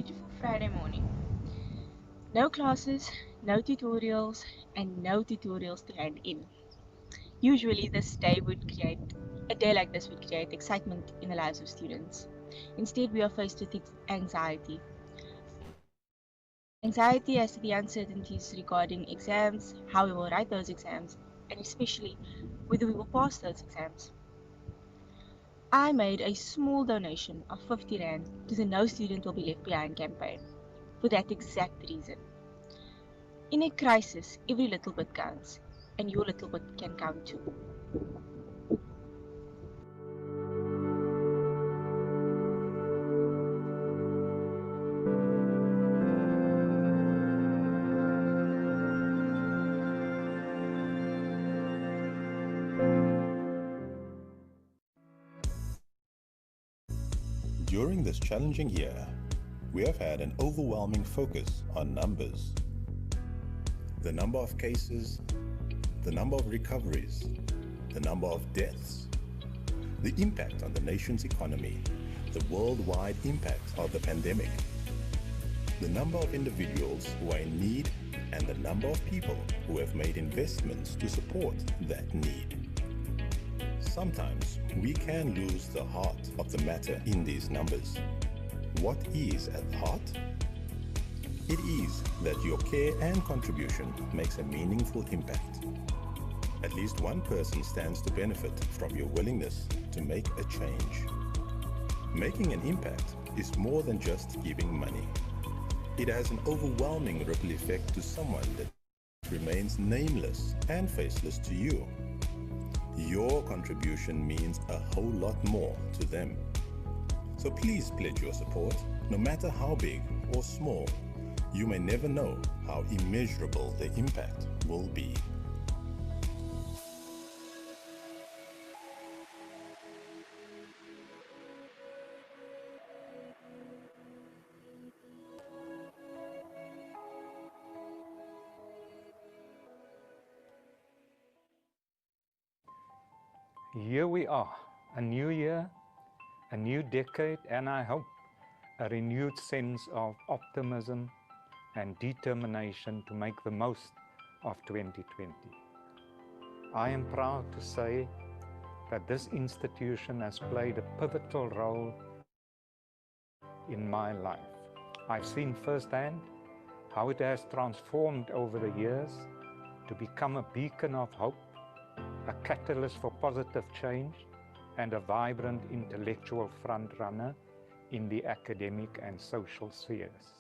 beautiful Friday morning. No classes, no tutorials, and no tutorials to hand in. Usually, a day like this would create excitement in the lives of students. Instead, we are faced with anxiety. Anxiety as to the uncertainties regarding exams, how we will write those exams, and especially whether we will pass those exams. I made a small donation of 50 Rand to the No Student Will Be Left Behind campaign for that exact reason. In a crisis, every little bit counts, and your little bit can count too. During this challenging year, we have had an overwhelming focus on numbers. The number of cases, the number of recoveries, the number of deaths, the impact on the nation's economy, the worldwide impact of the pandemic, the number of individuals who are in need, and the number of people who have made investments to support that need. Sometimes we can lose the heart of the matter in these numbers. What is at the heart? It is that your care and contribution makes a meaningful impact. At least one person stands to benefit from your willingness to make a change. Making an impact is more than just giving money. It has an overwhelming ripple effect to someone that remains nameless and faceless to you. Your contribution means a whole lot more to them. So please pledge your support, no matter how big or small. You may never know how immeasurable the impact will be. Here we are, a new year, a new decade, and I hope a renewed sense of optimism and determination to make the most of 2020. I am proud to say that this institution has played a pivotal role in my life. I've seen firsthand how it has transformed over the years to become a beacon of hope, a catalyst for positive change, and a vibrant intellectual frontrunner in the academic and social spheres.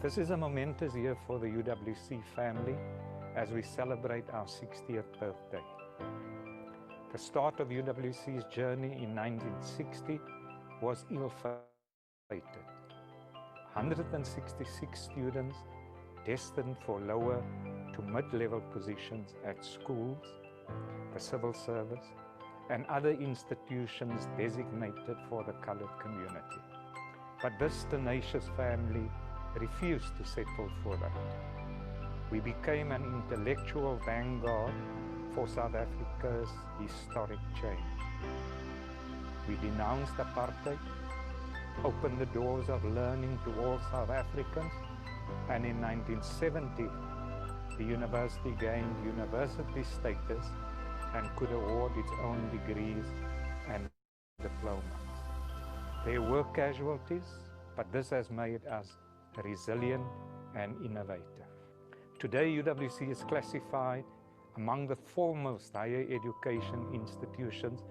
This is a momentous year for the UWC family as we celebrate our 60th birthday. The start of UWC's journey in 1960 was ill-fated. 166 students destined for lower to mid-level positions at schools, the civil service, and other institutions designated for the colored community. But this tenacious family refused to settle for that. We became an intellectual vanguard for South Africa's historic change. We denounced apartheid, opened the doors of learning to all South Africans, and in 1970, the university gained university status and could award its own degrees and diplomas. There were casualties, but this has made us resilient and innovative. Today, UWC is classified among the foremost higher education institutions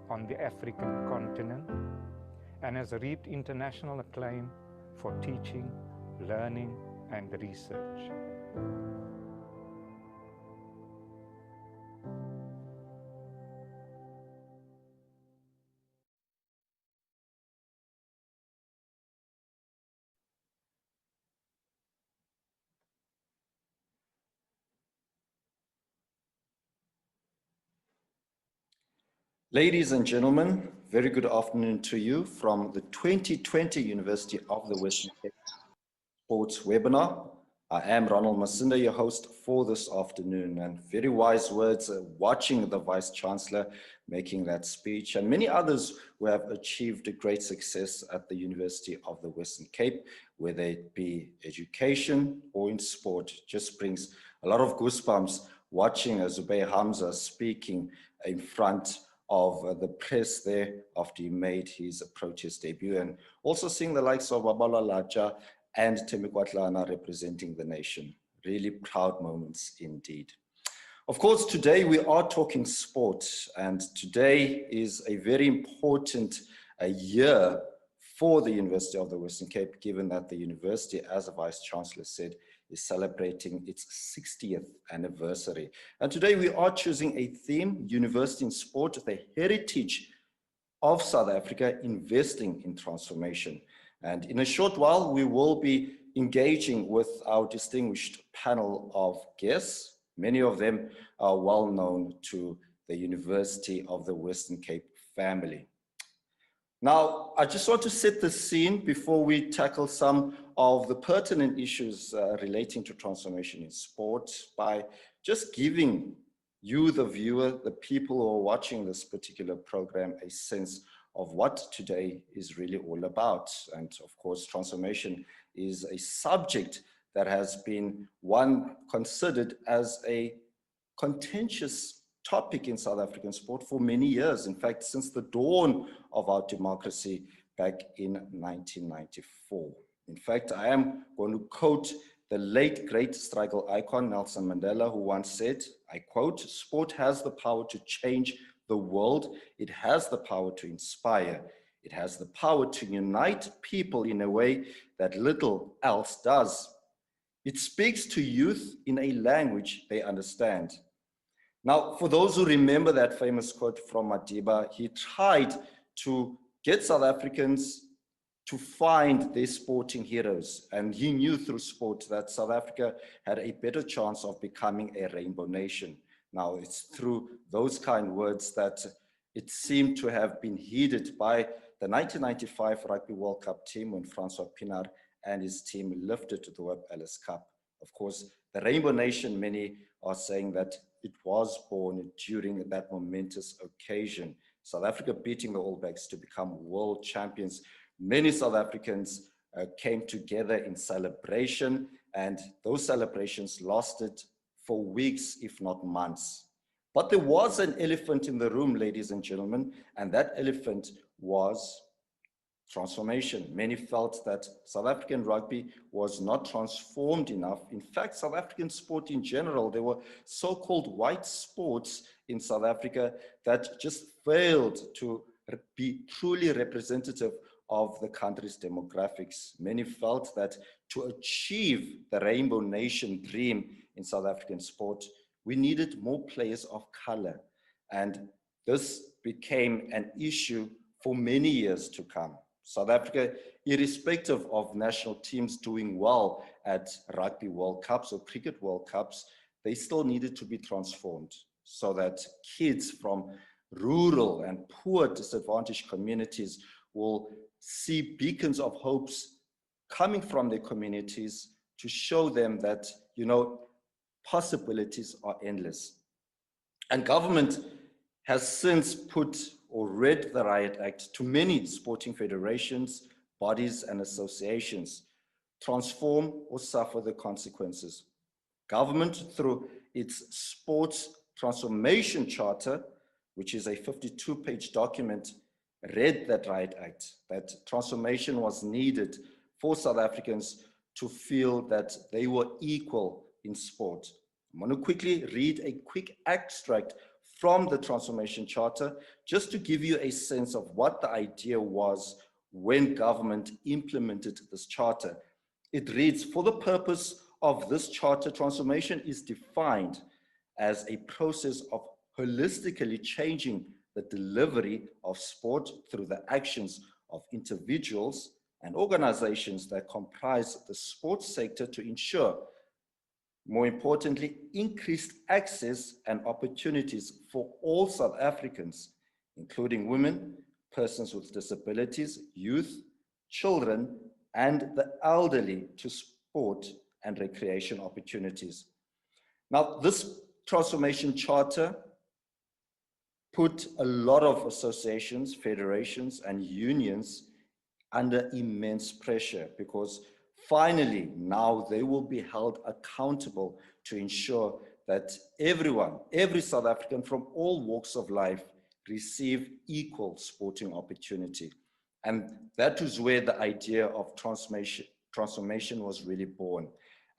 on the African continent and has reaped international acclaim for teaching, learning, and research. Ladies and gentlemen, very good afternoon to you from the 2020 University of the Western Cape Sports webinar. I am Ronald Masinda, your host for this afternoon, and very wise words watching the Vice Chancellor making that speech and many others who have achieved a great success at the University of the Western Cape, whether it be education or in sport. Just brings a lot of goosebumps watching Zubair Hamza speaking in front of the press there after he made his protest debut, and also seeing the likes of Babalwa Laja and Thembi Kgatlana representing the nation. Really proud moments indeed. Of course, today we are talking sport, and today is a very important year for the University of the Western Cape, given that the university, as the Vice Chancellor said, is celebrating its 60th anniversary. And today we are choosing a theme, University in Sport, the heritage of South Africa, investing in transformation. And in a short while, we will be engaging with our distinguished panel of guests. Many of them are well known to the University of the Western Cape family. Now, I just want to set the scene before we tackle some of the pertinent issues relating to transformation in sport by just giving you, the viewer, the people who are watching this particular program, a sense of what today is really all about. And of course, transformation is a subject that has been one considered as a contentious topic in South African sport for many years. In fact, since the dawn of our democracy back in 1994. In fact, I am going to quote the late great struggle icon Nelson Mandela, who once said, I quote, "Sport has the power to change the world. It has the power to inspire. It has the power to unite people in a way that little else does. It speaks to youth in a language they understand." Now, for those who remember that famous quote from Madiba, he tried to get South Africans to find their sporting heroes. And he knew through sport that South Africa had a better chance of becoming a rainbow nation. Now, it's through those kind words that it seemed to have been heeded by the 1995 Rugby World Cup team when Francois Pienaar and his team lifted the Webb Ellis Cup. Of course, the Rainbow Nation, many are saying that it was born during that momentous occasion. South Africa beating the All Blacks to become world champions. Many South Africans came together in celebration, and those celebrations lasted for weeks, if not months. But there was an elephant in the room, ladies and gentlemen, and that elephant was transformation. Many felt that South African rugby was not transformed enough. In fact, South African sport in general, there were so-called white sports in South Africa that just failed to be truly representative of the country's demographics. Many felt that to achieve the Rainbow Nation dream in South African sport, we needed more players of color. And this became an issue for many years to come. South Africa, irrespective of national teams doing well at Rugby World Cups or Cricket World Cups, they still needed to be transformed so that kids from rural and poor disadvantaged communities will see beacons of hopes coming from their communities to show them that, possibilities are endless. And government has since put or read the Riot Act to many sporting federations, bodies, and associations. Transform or suffer the consequences. Government, through its Sports Transformation Charter, which is a 52-page document, read that Riot Act, that transformation was needed for South Africans to feel that they were equal in sport. I'm going to quickly read a quick extract from the Transformation Charter, just to give you a sense of what the idea was when government implemented this charter. It reads, for the purpose of this charter, transformation is defined as a process of holistically changing the delivery of sport through the actions of individuals and organizations that comprise the sports sector to ensure, more importantly, increased access and opportunities for all South Africans, including women, persons with disabilities, youth, children, and the elderly to sport and recreation opportunities. Now, this Transformation Charter put a lot of associations, federations, and unions under immense pressure because finally, now they will be held accountable to ensure that everyone, every South African from all walks of life, receive equal sporting opportunity. And that was where the idea of transformation was really born.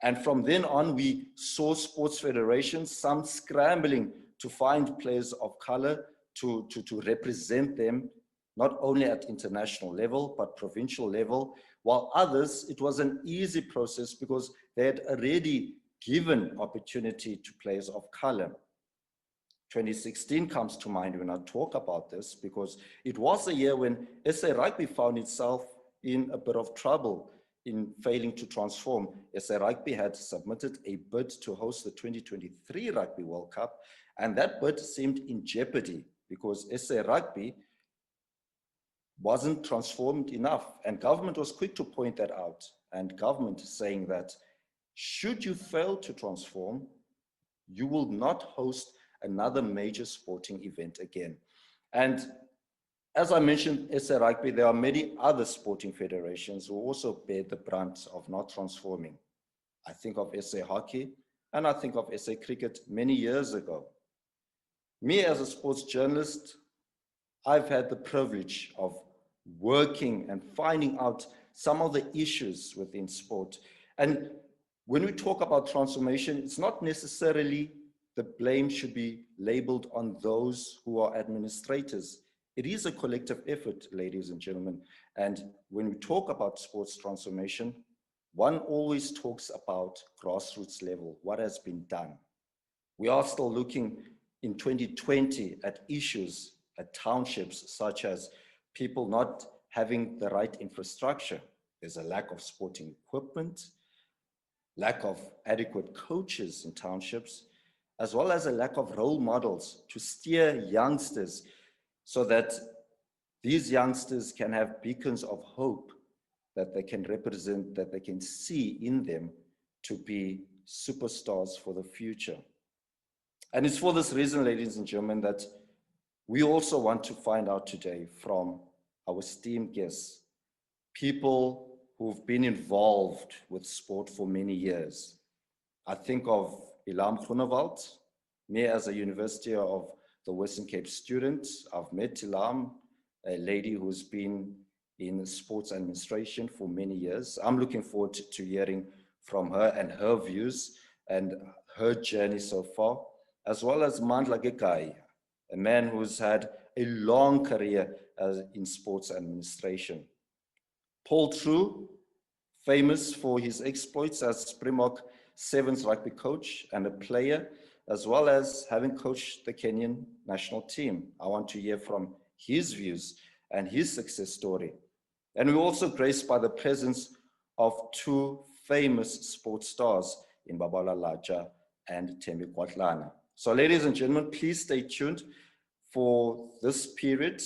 And from then on, we saw sports federations, some scrambling to find players of color to represent them, not only at international level, but provincial level, while others, it was an easy process because they had already given opportunity to players of color. 2016 comes to mind when I talk about this because it was a year when SA Rugby found itself in a bit of trouble in failing to transform. SA Rugby had submitted a bid to host the 2023 Rugby World Cup, and that bid seemed in jeopardy because SA Rugby wasn't transformed enough. And government was quick to point that out. And government is saying that should you fail to transform, you will not host another major sporting event again. And as I mentioned, SA Rugby, there are many other sporting federations who also bear the brunt of not transforming. I think of SA Hockey, and I think of SA Cricket many years ago. Me as a sports journalist, I've had the privilege of working and finding out some of the issues within sport. And when we talk about transformation, it's not necessarily the blame should be labeled on those who are administrators. It is a collective effort, ladies and gentlemen. And when we talk about sports transformation, one always talks about grassroots level, what has been done. We are still looking in 2020 at issues at townships, such as people not having the right infrastructure. There's a lack of sporting equipment, lack of adequate coaches in townships, as well as a lack of role models to steer youngsters so that these youngsters can have beacons of hope that they can represent, that they can see in them to be superstars for the future. And it's for this reason, ladies and gentlemen, that we also want to find out today from our esteemed guests, people who've been involved with sport for many years. I think of Ilam Groenewald. Me as a University of the Western Cape student, I've met Ilam, a lady who's been in sports administration for many years. I'm looking forward to hearing from her and her views and her journey so far, as well as Mandla Gekai, a man who's had a long career in sports administration. Paul True, famous for his exploits as Springbok Sevens rugby coach and a player, as well as having coached the Kenyan national team. I want to hear from his views and his success story. And we're also graced by the presence of two famous sports stars in Babala Laja and Thembi Kwatlana. So ladies and gentlemen, please stay tuned for this period.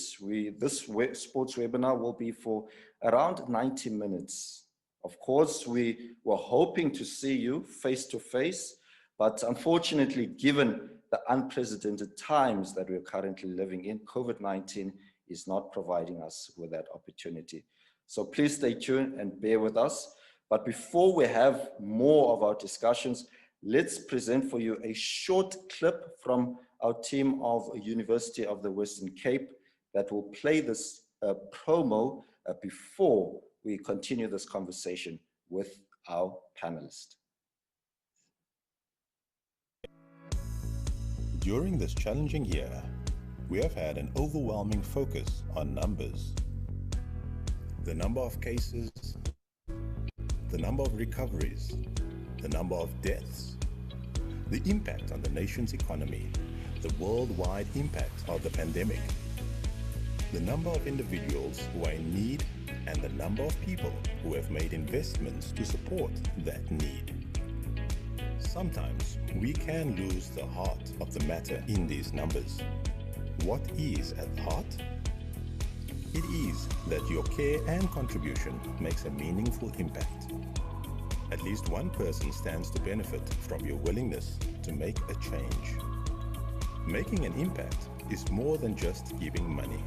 This sports webinar will be for around 90 minutes. Of course, we were hoping to see you face to face, but unfortunately, given the unprecedented times that we're currently living in, COVID-19 is not providing us with that opportunity. So please stay tuned and bear with us. But before we have more of our discussions, let's present for you a short clip from our team of University of the Western Cape that will play this promo before we continue this conversation with our panelists. During this challenging year, we have had an overwhelming focus on numbers. The number of cases, the number of recoveries, the number of deaths, the impact on the nation's economy, the worldwide impact of the pandemic, the number of individuals who are in need, and the number of people who have made investments to support that need. Sometimes we can lose the heart of the matter in these numbers. What is at the heart? It is that your care and contribution makes a meaningful impact. At least one person stands to benefit from your willingness to make a change. Making an impact is more than just giving money.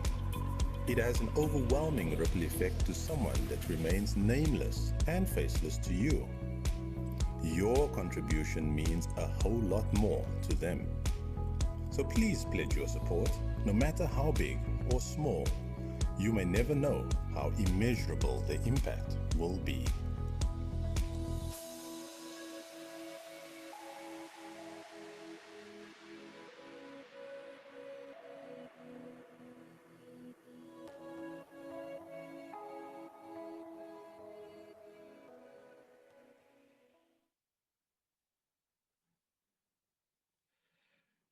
It has an overwhelming ripple effect to someone that remains nameless and faceless to you. Your contribution means a whole lot more to them. So please pledge your support, no matter how big or small. You may never know how immeasurable the impact will be.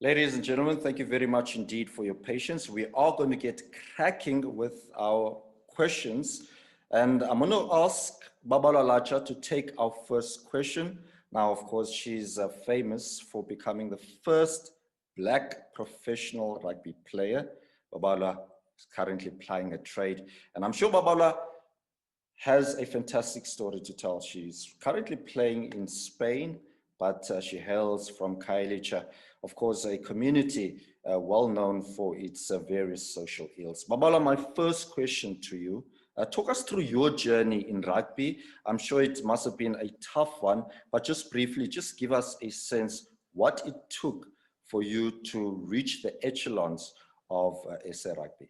Ladies and gentlemen, thank you very much indeed for your patience. We are going to get cracking with our questions. And I'm going to ask Babala Laja to take our first question. Now, of course, she's famous for becoming the first Black professional rugby player. Babala is currently plying a trade. And I'm sure Babala has a fantastic story to tell. She's currently playing in Spain, but she hails from Khayelitsha, of course, a community well known for its various social ills. Babala, my first question to you, talk us through your journey in rugby. I'm sure it must have been a tough one, but just briefly, just give us a sense what it took for you to reach the echelons of SA Rugby.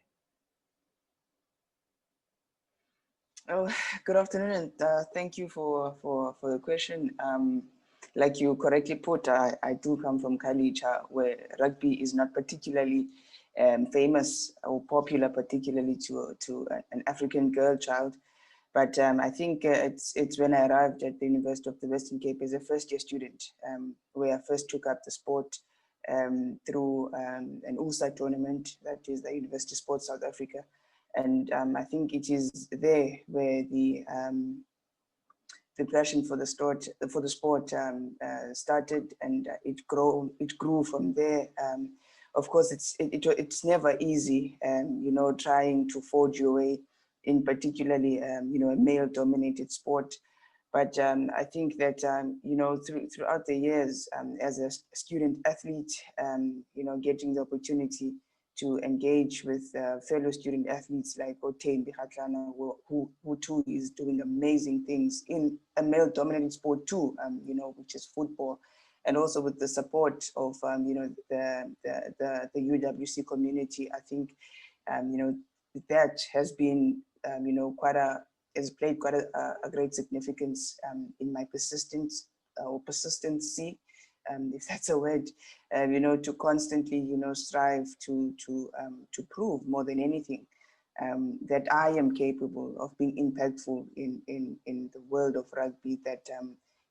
Oh, good afternoon, and thank you for the question. Like you correctly put, I do come from Khayelitsha, where rugby is not particularly famous or popular, particularly to an African girl child. But I think it's when I arrived at the University of the Western Cape as a first-year student, where I first took up the sport through an ULSA tournament, that is the University Sports South Africa. And I think it is there where the passion for the sport started, and it grew from there. Of course, it's never easy, you know, trying to forge your way in particularly you know, a male-dominated sport. But I think that you know, throughout the years as a student athlete, you know, getting the opportunity to engage with fellow student athletes like Thembi Kwatlana, who too is doing amazing things in a male-dominated sport too, you know, which is football, and also with the support of you know, the UWC community. I think you know, that has been you know, has played quite a great significance in my persistence or persistency. If that's a word, you know, to constantly, you know, strive to prove more than anything. that I am capable of being impactful in the world of rugby, that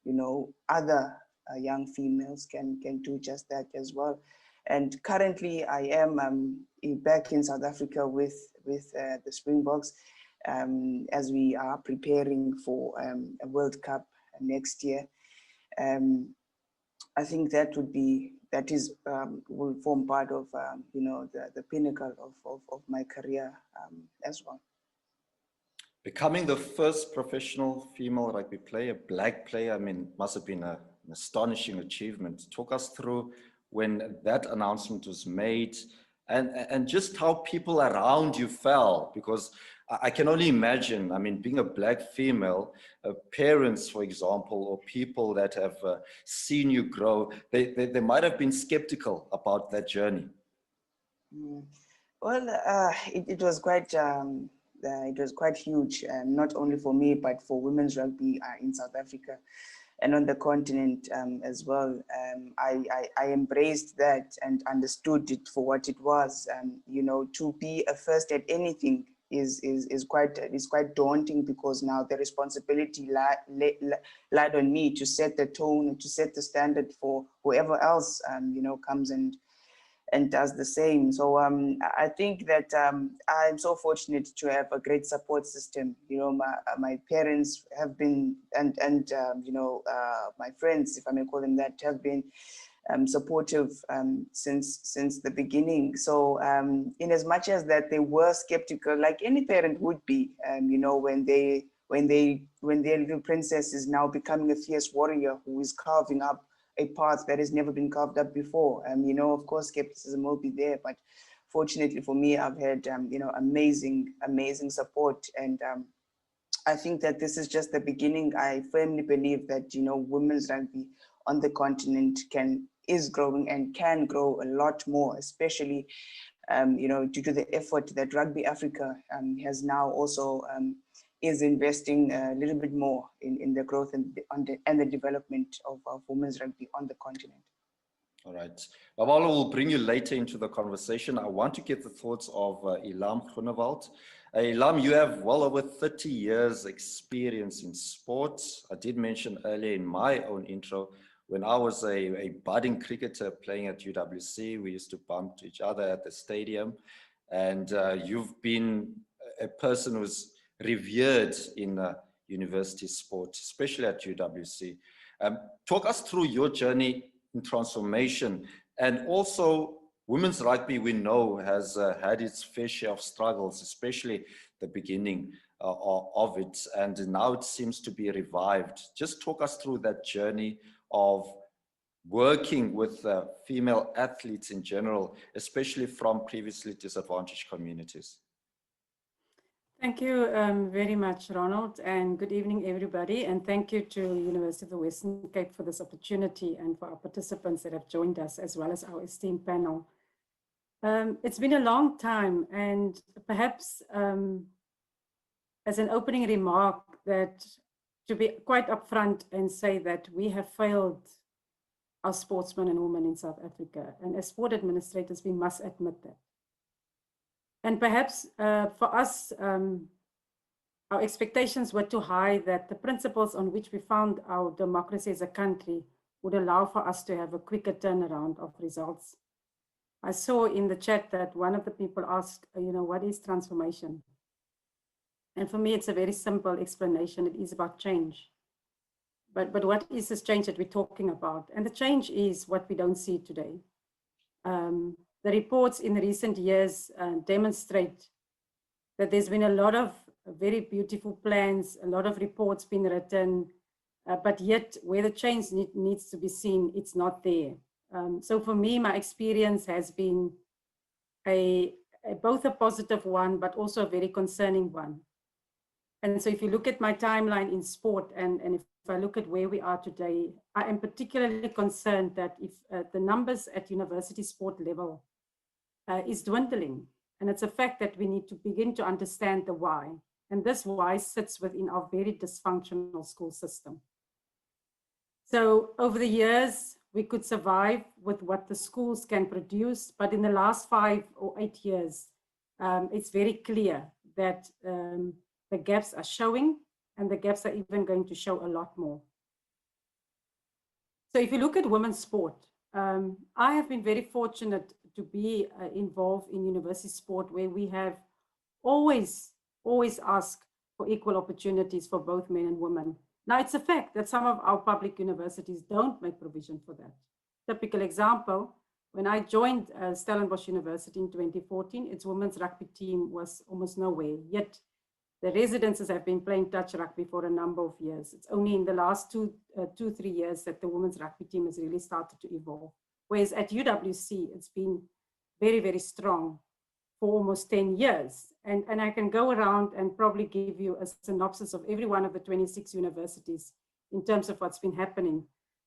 you know, other young females can do just that as well. And currently I am back in South Africa with the Springboks, as we are preparing for a World Cup next year. I think that will form part of you know, the pinnacle of my career as well. Becoming the first professional female rugby player, black player, I mean, must have been an astonishing achievement. Talk us through when that announcement was made, and just how people around you felt, because I can only imagine, I mean, being a black female, parents, for example, or people that have seen you grow, they might have been skeptical about that journey. Well, it was quite huge, not only for me, but for women's rugby in South Africa and on the continent as well. I embraced that and understood it for what it was. You know, to be a first at anything is quite daunting, because now the responsibility lied on me to set the tone and to set the standard for whoever else you know, comes and does the same. So I think that I'm so fortunate to have a great support system. You know, my parents have been, and you know, my friends, if I may call them that, have been supportive since the beginning. So in as much as that they were skeptical, like any parent would be, you know, when their little princess is now becoming a fierce warrior who is carving up a path that has never been carved up before. You know, of course, skepticism will be there, but fortunately for me, I've had, you know, amazing support. And I think that this is just the beginning. I firmly believe that, you know, women's rugby on the continent is growing and can grow a lot more, especially, you know, due to the effort that Rugby Africa has now also is investing a little bit more in the growth and the development of women's rugby on the continent. All right. Babalo will bring you later into the conversation. I want to get the thoughts of Ilam Groenewald. Ilam, you have well over 30 years experience in sports. I did mention earlier in my own intro, when I was a budding cricketer playing at UWC, we used to bump to each other at the stadium. And you've been a person who's revered in university sport, especially at UWC. Talk us through your journey in transformation, and also women's rugby, we know, has had its fair share of struggles, especially the beginning of it, and now it seems to be revived. Just talk us through that journey of working with female athletes in general, especially from previously disadvantaged communities. Thank you very much, Ronald, and good evening, everybody. And thank you to University of the Western Cape for this opportunity, and for our participants that have joined us, as well as our esteemed panel. It's been a long time, and perhaps as an opening remark, that to be quite upfront and say that we have failed our sportsmen and women in South Africa. And as sport administrators, we must admit that. And perhaps for us, our expectations were too high, that the principles on which we found our democracy as a country would allow for us to have a quicker turnaround of results. I saw in the chat that one of the people asked, you know, what is transformation? And for me, it's a very simple explanation. It is about change. But what is this change that we're talking about? And the change is what we don't see today. The reports in recent years demonstrate that there's been a lot of very beautiful plans, a lot of reports being written, but yet where the change needs to be seen, it's not there. So for me, my experience has been both a positive one, but also a very concerning one. And so if you look at my timeline in sport, and if I look at where we are today, I am particularly concerned that if the numbers at university sport level is dwindling. And it's a fact that we need to begin to understand the why. And this why sits within our very dysfunctional school system. So over the years, we could survive with what the schools can produce, but in the last 5 or 8 years, it's very clear that the gaps are showing, and the gaps are even going to show a lot more. So if you look at women's sport, I have been very fortunate to be involved in university sport, where we have always asked for equal opportunities for both men and women. Now, it's a fact that some of our public universities don't make provision for that. Typical example, when I joined Stellenbosch University in 2014, its women's rugby team was almost nowhere, yet the residences have been playing touch rugby for a number of years. It's only in the last 3 years that the women's rugby team has really started to evolve. Whereas at UWC, it's been very, very strong for almost 10 years. And I can go around and probably give you a synopsis of every one of the 26 universities in terms of what's been happening.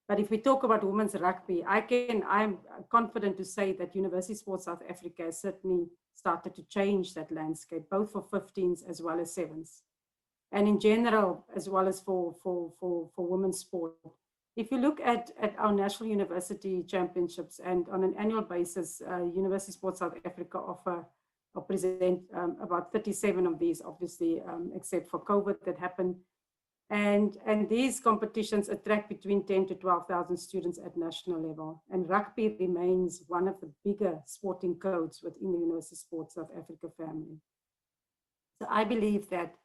But if we talk about women's rugby, I'm confident to say that University Sports South Africa has certainly started to change that landscape, both for 15s as well as 7s. And in general, as well as for women's sport. If you look at our national university championships, and on an annual basis, University Sports South Africa offer or present about 37 of these, obviously, except for COVID that happened. And these competitions attract between 10 to 12,000 students at national level. And rugby remains one of the bigger sporting codes within the University Sports South Africa family. So I believe that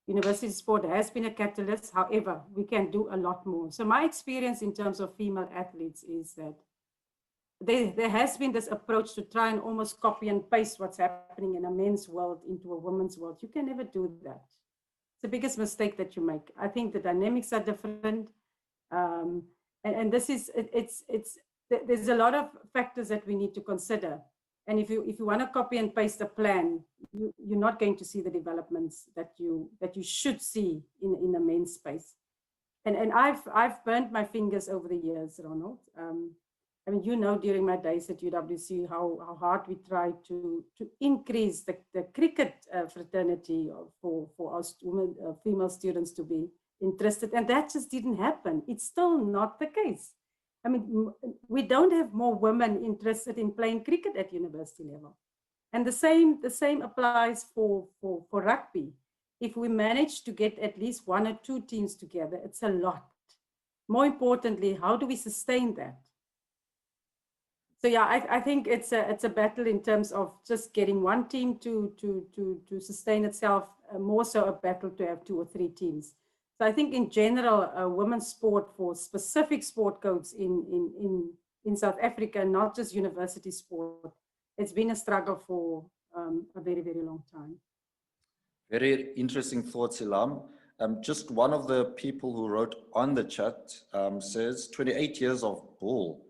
university sport has been a catalyst. However, we can do a lot more. So my experience in terms of female athletes is that there has been this approach to try and almost copy and paste what's happening in a men's world into a women's world. You can never do that. It's the biggest mistake that you make. I think the dynamics are different. And this is, there's a lot of factors that we need to consider. And if you want to copy and paste a plan, you're not going to see the developments that you should see in a men's space. And I've burnt my fingers over the years, Ronald. I mean, you know, during my days at UWC, how hard we tried to increase the cricket fraternity for our female students to be interested. And that just didn't happen. It's still not the case. I mean, we don't have more women interested in playing cricket at university level. And the same applies for rugby. If we manage to get at least 1 or 2 teams together, it's a lot. More importantly, how do we sustain that? So yeah, I think it's a battle in terms of just getting one team to sustain itself, more so a battle to have 2 or 3 teams. So I think in general, women's sport for specific sport codes in South Africa, not just university sport, it's been a struggle for a very, very long time. Very interesting thoughts, Ilam. Just one of the people who wrote on the chat says 28 years of bull.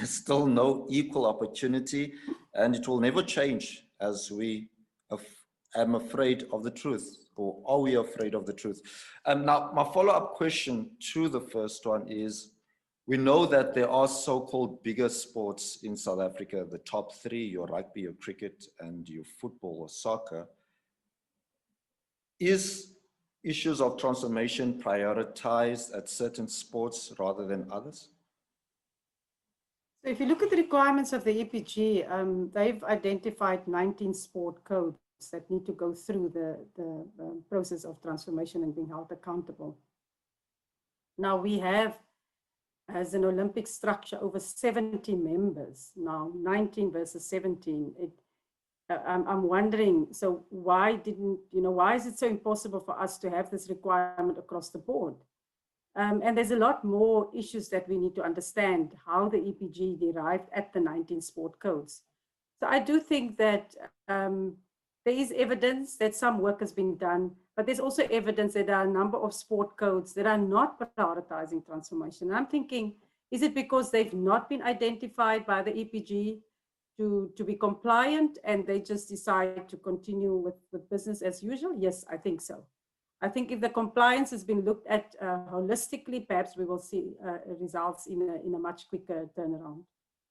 Still no equal opportunity, and it will never change, as we am afraid of the truth, or are we afraid of the truth? Now, my follow-up question to the first one is, we know that there are so-called bigger sports in South Africa, the top 3, your rugby, your cricket, and your football or soccer. Is issues of transformation prioritized at certain sports rather than others? So if you look at the requirements of the EPG, they've identified 19 sport codes that need to go through the process of transformation and being held accountable. Now we have, as an Olympic structure, over 70 members now, 19 versus 17. I'm wondering, so why is it so impossible for us to have this requirement across the board? And there's a lot more issues that we need to understand how the EPG derived at the 19 sport codes. So I do think that there is evidence that some work has been done, but there's also evidence that there are a number of sport codes that are not prioritizing transformation. And I'm thinking, is it because they've not been identified by the EPG to be compliant and they just decide to continue with business as usual? Yes, I think so. I think if the compliance has been looked at holistically, perhaps we will see results in a much quicker turnaround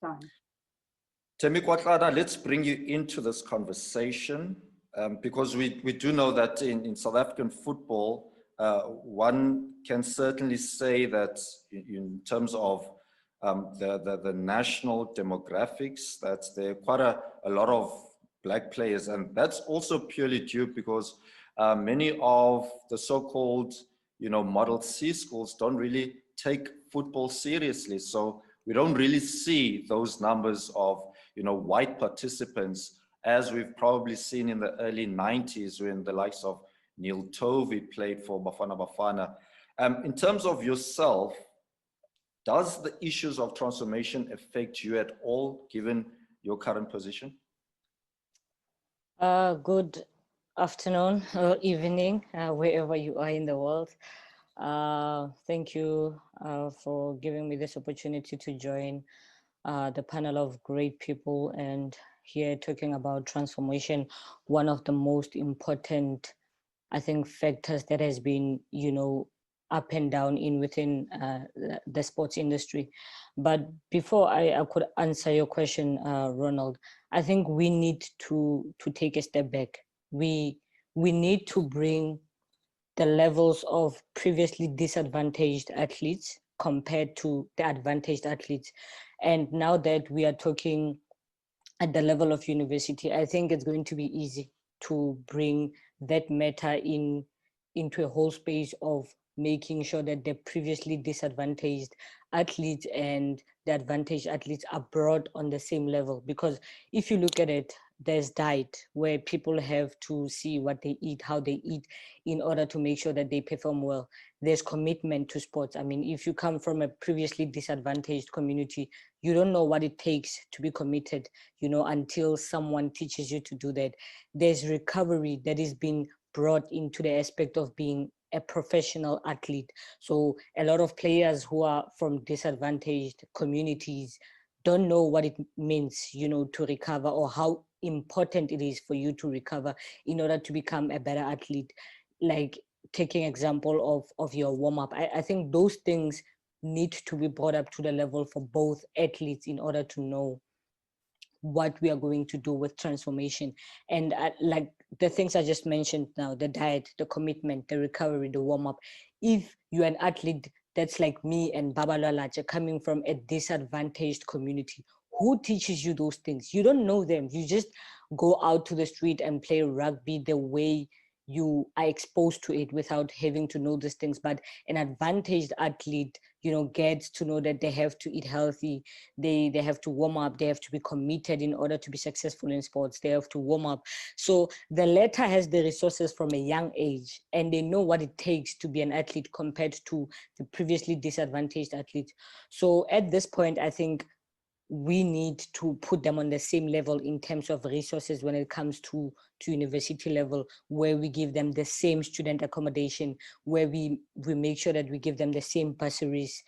time. Temi Kwatlana, let's bring you into this conversation because we do know that in South African football, one can certainly say that in terms of the national demographics, that there are quite a lot of black players. And that's also purely due because many of the so-called, Model C schools don't really take football seriously. So we don't really see those numbers of, white participants as we've probably seen in the early 90s when the likes of Neil Tovey played for Bafana Bafana. In terms of yourself, does the issues of transformation affect you at all, given your current position? Good afternoon or evening, wherever you are in the world. Thank you for giving me this opportunity to join the panel of great people and here talking about transformation, one of the most important, I think, factors that has been, up and down within the sports industry. But before I could answer your question, Ronald, I think we need to take a step back. We need to bring the levels of previously disadvantaged athletes compared to the advantaged athletes. And now that we are talking at the level of university, I think it's going to be easy to bring that matter into a whole space of making sure that the previously disadvantaged athletes and the advantaged athletes are brought on the same level. Because if you look at it, there's diet where people have to see what they eat, how they eat in order to make sure that they perform well. There's commitment to sports. I mean, if you come from a previously disadvantaged community, you don't know what it takes to be committed, until someone teaches you to do that. There's recovery that is being brought into the aspect of being a professional athlete. So a lot of players who are from disadvantaged communities don't know what it means, to recover, or how important it is for you to recover in order to become a better athlete. Like taking example of your warm-up. I think those things need to be brought up to the level for both athletes in order to know what we are going to do with transformation. And like the things I just mentioned now, the diet, the commitment, the recovery, the warm-up. If you're an athlete that's like me and Babalwa coming from a disadvantaged community, who teaches you those things? You don't know them. You just go out to the street and play rugby the way you are exposed to it without having to know these things. But an advantaged athlete, gets to know that they have to eat healthy, they have to warm up, they have to be committed in order to be successful in sports, they have to warm up. So the latter has the resources from a young age, and they know what it takes to be an athlete compared to the previously disadvantaged athletes. So at this point, I think we need to put them on the same level in terms of resources when it comes to university level, where we give them the same student accommodation, where we make sure that we give them the same bursaries,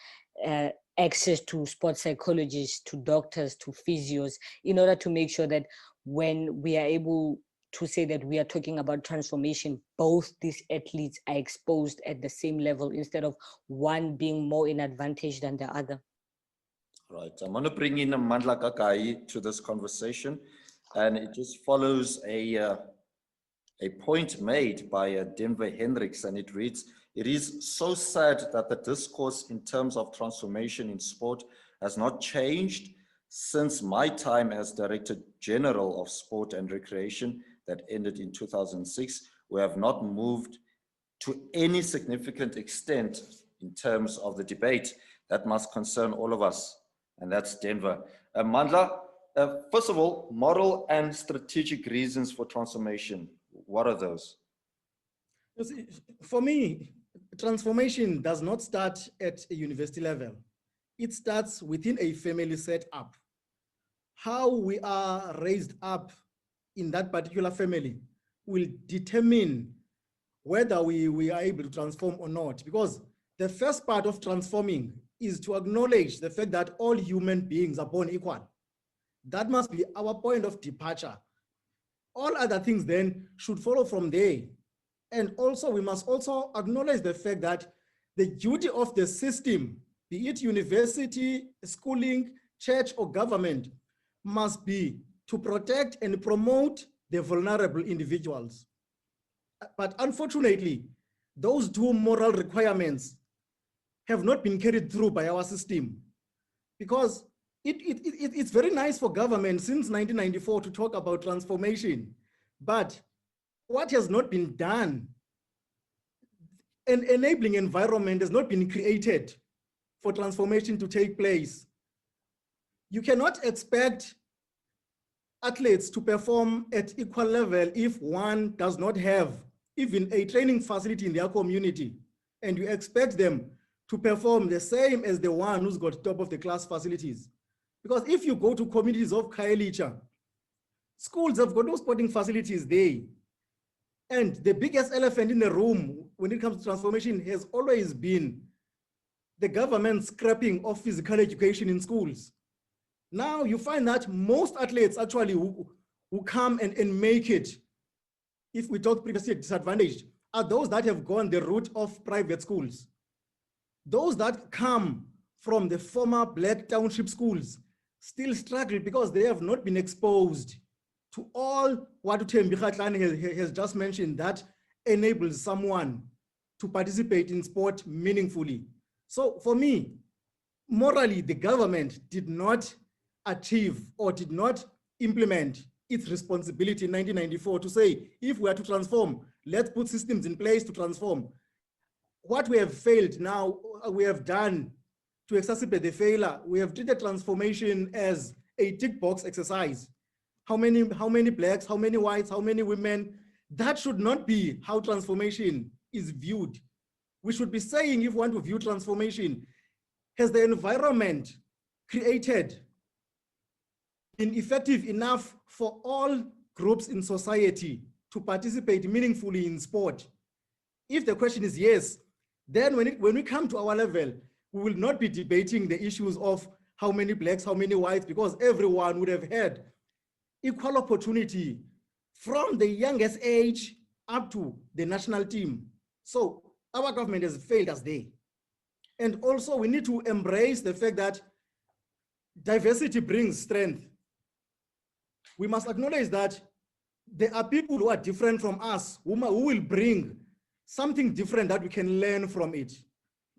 access to sports psychologists, to doctors, to physios, in order to make sure that when we are able to say that we are talking about transformation, both these athletes are exposed at the same level instead of one being more in advantage than the other. Right, I'm going to bring in Mandla Kakai to this conversation, and it just follows a point made by Denver Hendricks, and it reads, "It is so sad that the discourse in terms of transformation in sport has not changed since my time as Director General of Sport and Recreation that ended in 2006. We have not moved to any significant extent in terms of the debate that must concern all of us." And that's Denver. Mandla, first of all, moral and strategic reasons for transformation. What are those? For me, transformation does not start at a university level. It starts within a family setup. How we are raised up in that particular family will determine whether we are able to transform or not. Because the first part of transforming is to acknowledge the fact that all human beings are born equal. That must be our point of departure. All other things then should follow from there. And also, we must also acknowledge the fact that the duty of the system, be it university, schooling, church, or government, must be to protect and promote the vulnerable individuals. But unfortunately, those two moral requirements have not been carried through by our system, because it's very nice for government since 1994 to talk about transformation, but what has not been done, an enabling environment has not been created for transformation to take place. You cannot expect athletes to perform at equal level if one does not have even a training facility in their community, and you expect them to perform the same as the one who's got top of the class facilities. Because if you go to communities of Khayelitsha, schools have got no sporting facilities there. And the biggest elephant in the room when it comes to transformation has always been the government scrapping of physical education in schools. Now you find that most athletes actually who come and make it, if we talk previously disadvantaged, are those that have gone the route of private schools. Those that come from the former black township schools still struggle because they have not been exposed to all what Thembi Kgatlana has just mentioned that enables someone to participate in sport meaningfully. So for me, morally, the government did not achieve or did not implement its responsibility in 1994 to say, if we are to transform, let's put systems in place to transform. What we have failed now, we have done to exacerbate the failure, we have treated transformation as a tick box exercise. How many blacks, how many whites, how many women? That should not be how transformation is viewed. We should be saying, if we want to view transformation, has the environment created been effective enough for all groups in society to participate meaningfully in sport? If the question is yes, then when we come to our level, we will not be debating the issues of how many blacks, how many whites, because everyone would have had equal opportunity from the youngest age up to the national team. So our government has failed us there. And also we need to embrace the fact that diversity brings strength. We must acknowledge that there are people who are different from us, who will bring something different that we can learn from it.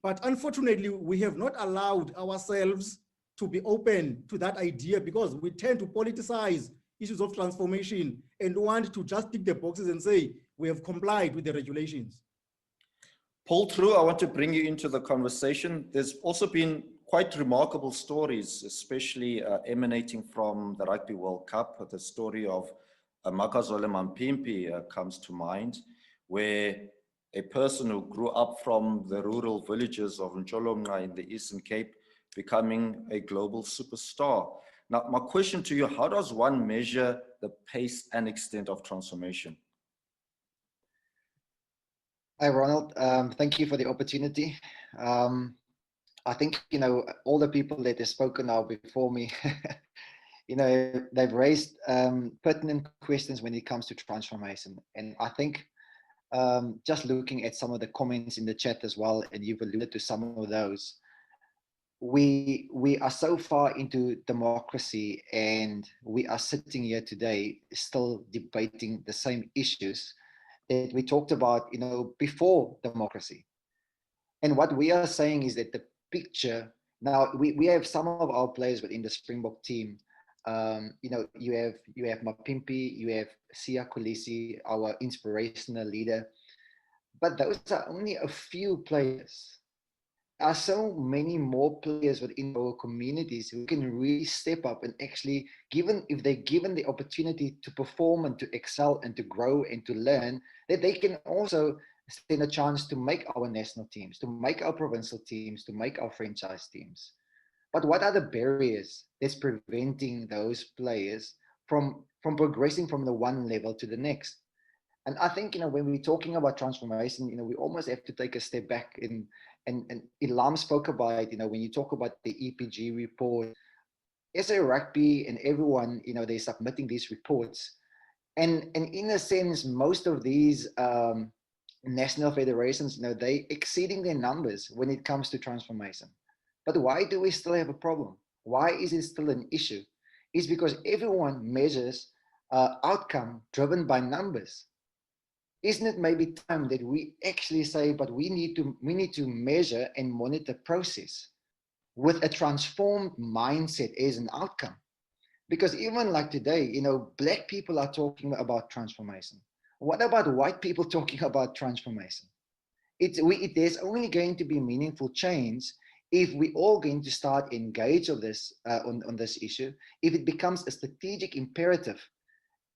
But unfortunately, we have not allowed ourselves to be open to that idea because we tend to politicize issues of transformation and want to just tick the boxes and say, we have complied with the regulations. Paul True, I want to bring you into the conversation. There's also been quite remarkable stories, especially emanating from the Rugby World Cup. The story of Makazole Mampimpi comes to mind, where a person who grew up from the rural villages of Ntsholombqa in the Eastern Cape becoming a global superstar. Now, my question to you, how does one measure the pace and extent of transformation? Hi, Ronald. Thank you for the opportunity. I think, all the people that have spoken now before me, they've raised pertinent questions when it comes to transformation. And I think just looking at some of the comments in the chat as well, and you've alluded to some of those, we are so far into democracy and we are sitting here today still debating the same issues that we talked about, before democracy. And what we are saying is that the picture, now we have some of our players within the Springbok team. You have Mapimpi, you have Siya Kolisi, our inspirational leader. But those are only a few players. There are so many more players within our communities who can really step up and actually, if they're given the opportunity to perform and to excel and to grow and to learn, that they can also stand a chance to make our national teams, to make our provincial teams, to make our franchise teams. But what are the barriers that's preventing those players from progressing from the one level to the next? And I think, when we're talking about transformation, we almost have to take a step back and Ilham spoke about, when you talk about the EPG report, SA Rugby and everyone, they're submitting these reports. And in a sense, most of these national federations, they exceeding their numbers when it comes to transformation. But why do we still have a problem? Why is it still an issue? It's because everyone measures outcome driven by numbers. Isn't it maybe time that we actually say, but we need to measure and monitor process? with a transformed mindset as an outcome. Because even like today, you know, Black people are talking about transformation. What about white people talking about transformation? There's only going to be meaningful change if we all going to start engage on this issue, if it becomes a strategic imperative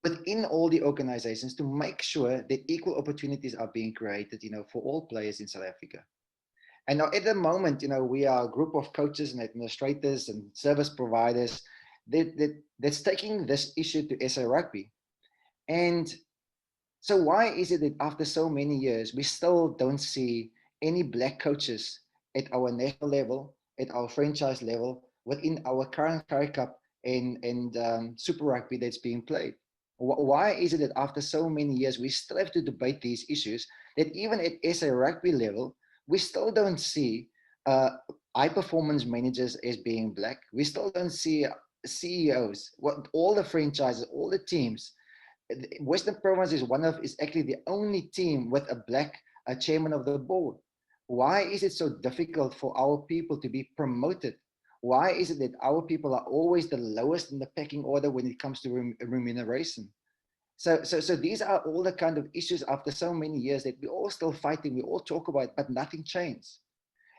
within all the organizations to make sure that equal opportunities are being created, you know, for all players in South Africa. And now at the moment, you know, we are a group of coaches and administrators and service providers that's taking this issue to SA Rugby. And so why is it that after so many years, we still don't see any Black coaches at our national level, at our franchise level, within our current Currie Cup and Super Rugby that's being played? Why is it that after so many years, we still have to debate these issues, that even at SA Rugby level, we still don't see high performance managers as being Black? We still don't see CEOs, all the franchises, all the teams. Western Province is actually the only team with a Black chairman of the board. Why is it so difficult for our people to be promoted? Why is it that our people are always the lowest in the pecking order when it comes to remuneration? So these are all the kind of issues after so many years that we're all still fighting, we all talk about, but nothing changed.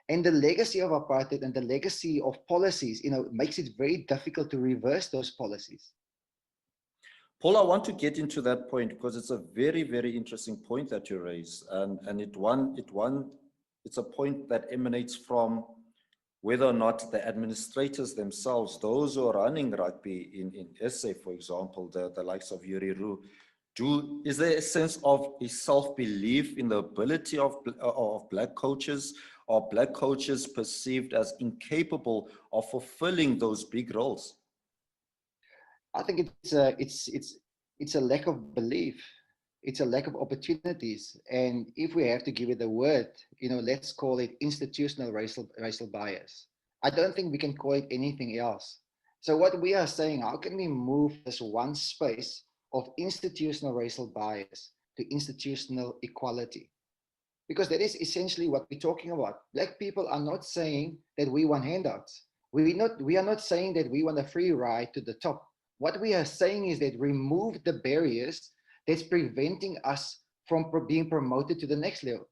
And the legacy of apartheid and the legacy of policies, you know, makes it very difficult to reverse those policies. Paul, I want to get into that point because it's a very, very interesting point that you raise. And it's a point that emanates from whether or not the administrators themselves, those who are running rugby in SA, for example, the likes of Yuri Roo, is there a sense of a self-belief in the ability of Black coaches, or Black coaches perceived as incapable of fulfilling those big roles? I think it's a lack of belief. It's a lack of opportunities. And if we have to give it a word, you know, let's call it institutional racial bias. I don't think we can call it anything else. So what we are saying, how can we move this one space of institutional racial bias to institutional equality? Because that is essentially what we're talking about. Black people are not saying that we want handouts. We are not saying that we want a free ride to the top. What we are saying is that remove the barriers that's preventing us from being promoted to the next level.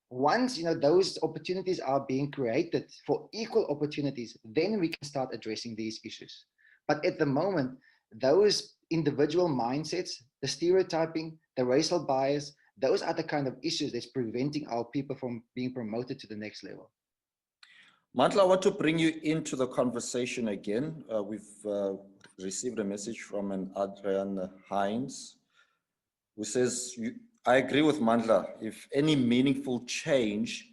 Once, you know, those opportunities are being created for equal opportunities, then we can start addressing these issues. But at the moment, those individual mindsets, the stereotyping, the racial bias, those are the kind of issues that's preventing our people from being promoted to the next level. Mandla, I want to bring you into the conversation again. We've received a message from an Adrian Hines, who says, I agree with Mandla, if any meaningful change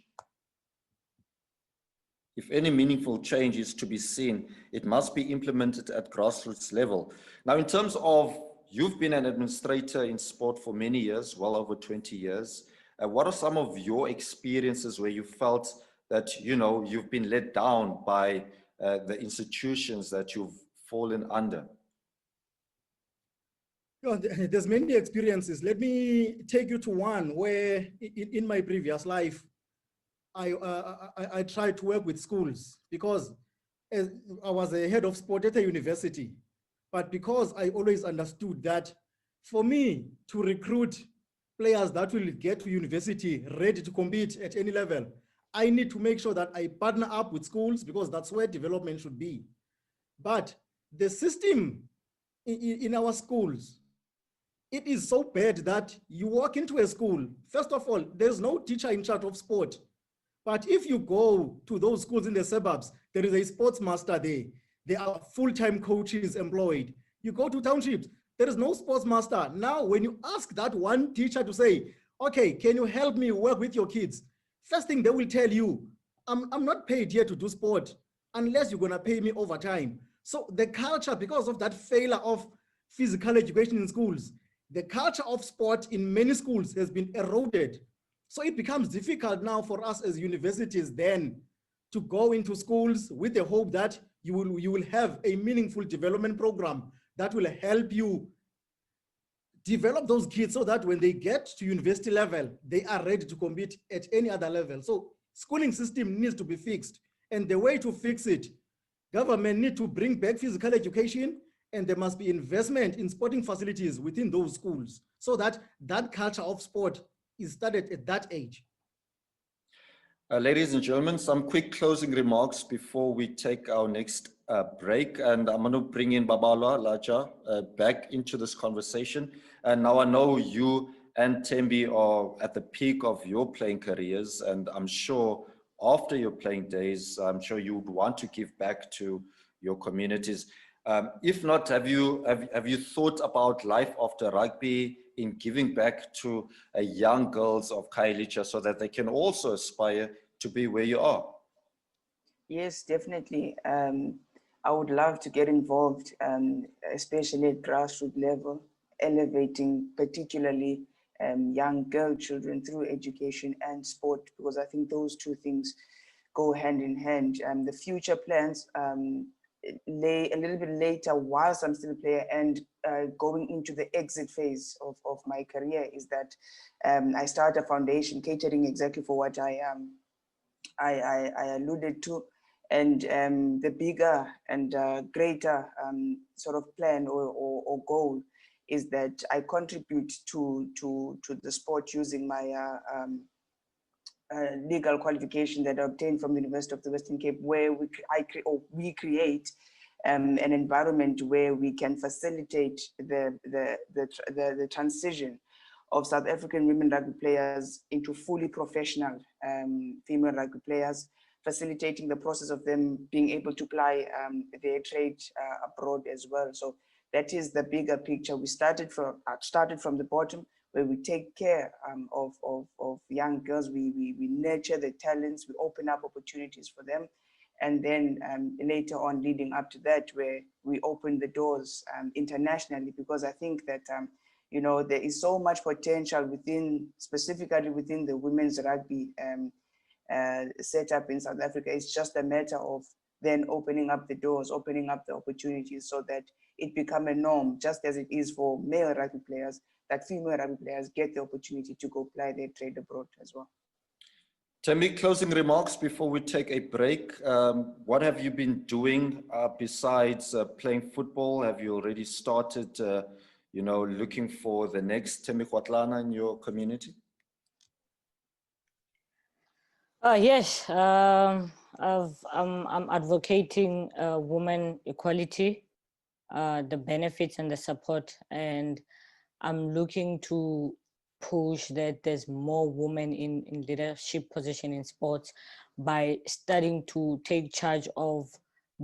is to be seen, it must be implemented at grassroots level. Now, in terms of, you've been an administrator in sport for many years, well over 20 years. What are some of your experiences where you felt that, you know, you've been let down by the institutions that you've fallen under? There's many experiences. Let me take you to one where in my previous life, I tried to work with schools because I was a head of sport at a university. But because I always understood that for me to recruit players that will get to university ready to compete at any level, I need to make sure that I partner up with schools because that's where development should be. But the system in our schools, it is so bad that you walk into a school, first of all, there's no teacher in charge of sport. But if you go to those schools in the suburbs, there is a sports master there. There are full-time coaches employed. You go to townships, there is no sports master. Now, when you ask that one teacher to say, okay, can you help me work with your kids? First thing they will tell you, I'm not paid here to do sport unless you're gonna pay me overtime. So the culture, because of that failure of physical education in schools, the culture of sport in many schools has been eroded. So it becomes difficult now for us as universities then to go into schools with the hope that you will have a meaningful development program that will help you develop those kids so that when they get to university level, they are ready to compete at any other level. So schooling system needs to be fixed. And the way to fix it, government need to bring back physical education, and there must be investment in sporting facilities within those schools so that that culture of sport is started at that age. Ladies and gentlemen, some quick closing remarks before we take our next break. And I'm going to bring in Babalwa Laja back into this conversation. And now I know you and Thembi are at the peak of your playing careers. And I'm sure after your playing days, I'm sure you would want to give back to your communities. If not, have you thought about life after rugby in giving back to young girls of Khayelitsha so that they can also aspire to be where you are? Yes, definitely. I would love to get involved, especially at grassroots level, elevating particularly young girl children through education and sport, because I think those two things go hand in hand. The future plans lay a little bit later whilst I'm still a player and going into the exit phase of my career is that I start a foundation catering exactly for what I alluded to. And the bigger and greater sort of plan or goal is that I contribute to the sport using my legal qualification that I obtained from the University of the Western Cape, where we create an environment where we can facilitate the transition of South African women rugby players into fully professional female rugby players, facilitating the process of them being able to ply their trade abroad as well. So that is the bigger picture. We started from the bottom, where we take care of young girls. We nurture the talents, we open up opportunities for them. And then later on, leading up to that, where we open the doors internationally, because I think that you know, there is so much potential specifically within the women's rugby setup in South Africa. It's just a matter of then opening up the doors, opening up the opportunities so that it become a norm, just as it is for male rugby players, that female rugby players get the opportunity to go ply their trade abroad as well. Thembi, closing remarks before we take a break. What have you been doing besides playing football? Have you already started, you know, looking for the next Thembi Kgatlana in your community? Yes, I'm advocating women equality, the benefits and the support, and I'm looking to push that there's more women in leadership position in sports by starting to take charge of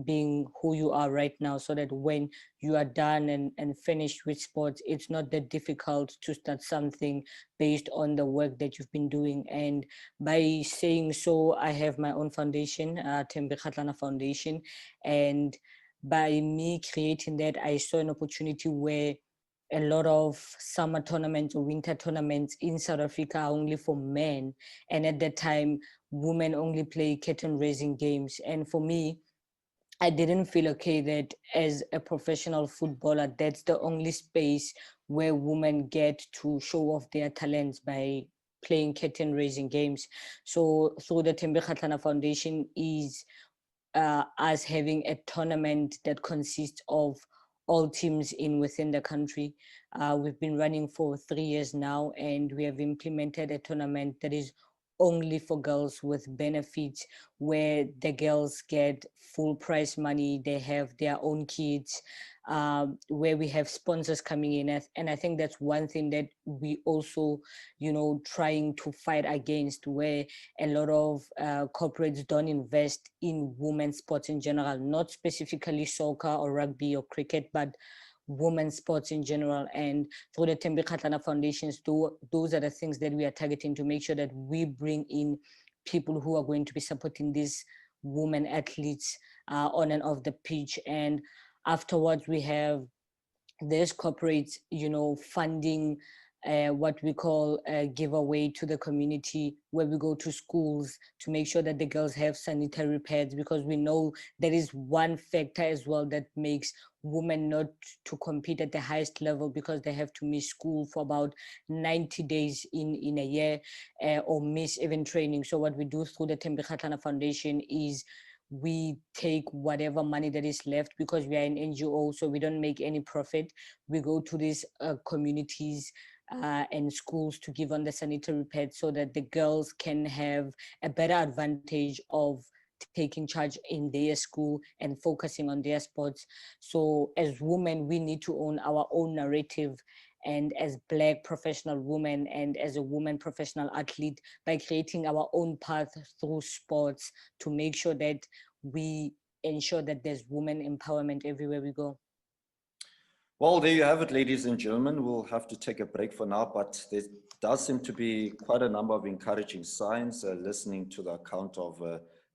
being who you are right now, so that when you are done and finished with sports, it's not that difficult to start something based on the work that you've been doing. And by saying so, I have my own foundation, Thembi Kgatlana Foundation, and by me creating that, I saw an opportunity where a lot of summer tournaments or winter tournaments in South Africa are only for men, and at that time women only play curtain raising games. And for me, I didn't feel okay that as a professional footballer, that's the only space where women get to show off their talents by playing curtain raising games. So the Thembi Kgatlana Foundation is us having a tournament that consists of all teams within the country. We've been running for 3 years now, and we have implemented a tournament that is only for girls with benefits, where the girls get full prize money, they have their own kids, where we have sponsors coming in. And I think that's one thing that we also, you know, trying to fight against, where a lot of corporates don't invest in women's sports in general, not specifically soccer or rugby or cricket, but women's sports in general. And through the Thembi Kgatlana Foundations, those are the things that we are targeting to make sure that we bring in people who are going to be supporting these women athletes on and off the pitch. And afterwards, we have these corporates, you know, funding what we call a giveaway to the community, where we go to schools to make sure that the girls have sanitary pads, because we know there is one factor as well that makes women not to compete at the highest level, because they have to miss school for about 90 days in a year, or miss even training. So what we do through the Thembi Kgatlana Foundation is we take whatever money that is left, because we are an NGO, so we don't make any profit. We go to these communities and schools to give on the sanitary pads so that the girls can have a better advantage of taking charge in their school and focusing on their sports. So as women, we need to own our own narrative, and as Black professional women and as a woman professional athlete, by creating our own path through sports to make sure that we ensure that there's women empowerment everywhere we go. Well, there you have it, ladies and gentlemen. We'll have to take a break for now, but there does seem to be quite a number of encouraging signs, listening to the account of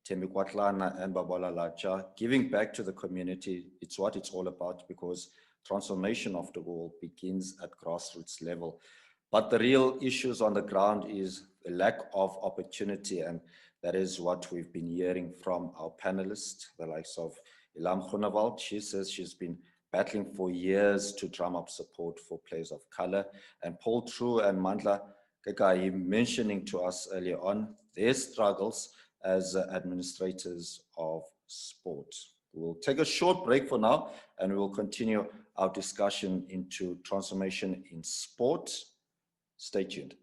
Thembi Kwatlana and Babola Lacha, giving back to the community. It's what it's all about, because transformation of the world begins at grassroots level. But the real issues on the ground is the lack of opportunity, and that is what we've been hearing from our panelists, the likes of Ilam Groenewald. She says she's been battling for years to drum up support for players of color, and Paul True and Mandla Kakai mentioning to us earlier on their struggles as administrators of sport. We'll take a short break for now, and we will continue our discussion into transformation in sport. Stay tuned.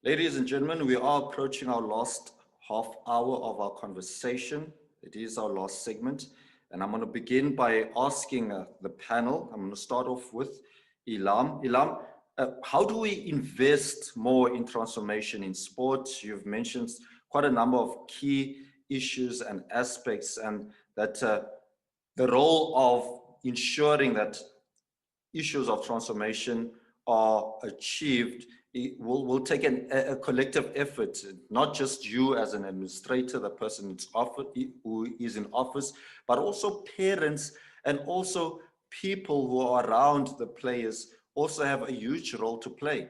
Ladies and gentlemen, we are approaching our last half hour of our conversation. It is our last segment, and I'm going to begin by asking the panel. I'm going to start off with Ilam. Ilam, how do we invest more in transformation in sports? You've mentioned quite a number of key issues and aspects, and that the role of ensuring that issues of transformation are achieved will take a collective effort, not just you as an administrator, the person who is in office, but also parents and also people who are around the players also have a huge role to play.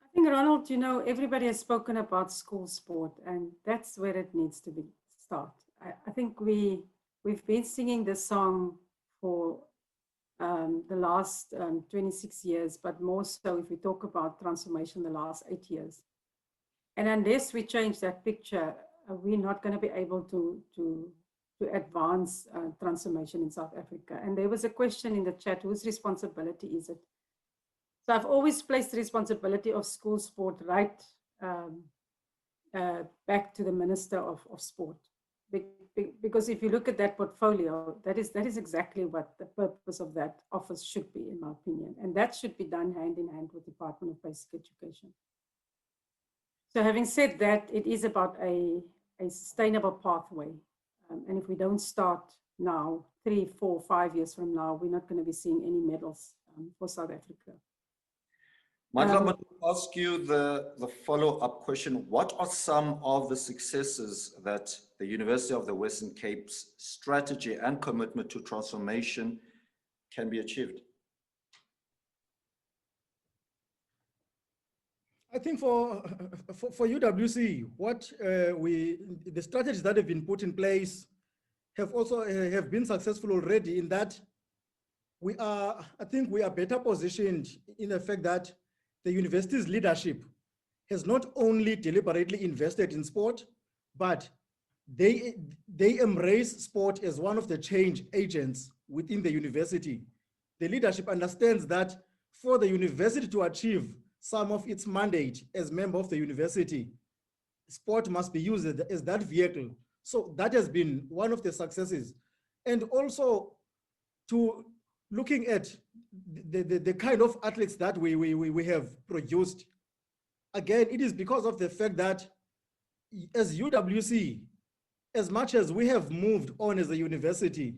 I think, Ronald, you know, everybody has spoken about school sport, and that's where it needs to start. I think we've been singing this song for the last 26 years, but more so if we talk about transformation the last 8 years. And unless we change that picture, we're not going to be able to advance transformation in South Africa. And there was a question in the chat, whose responsibility is it? So I've always placed the responsibility of school sport right back to the Minister of Sport. Because if you look at that portfolio, that is exactly what the purpose of that office should be, in my opinion. And that should be done hand in hand with the Department of Basic Education. So having said that, it is about a sustainable pathway. And if we don't start now, 3, 4, 5 years from now, we're not going to be seeing any medals for South Africa. Michael, I'm going to ask you the follow-up question. What are some of the successes that the University of the Western Cape's strategy and commitment to transformation can be achieved? I think for UWC, the strategies that have been put in place have been successful already, in that I think we are better positioned in the fact that the university's leadership has not only deliberately invested in sport, but they embrace sport as one of the change agents within the university. The leadership understands that for the university to achieve some of its mandate as member of the university, sport must be used as that vehicle. So that has been one of the successes. And also to looking at the kind of athletes that we have produced, again, it is because of the fact that as UWC, as much as we have moved on as a university,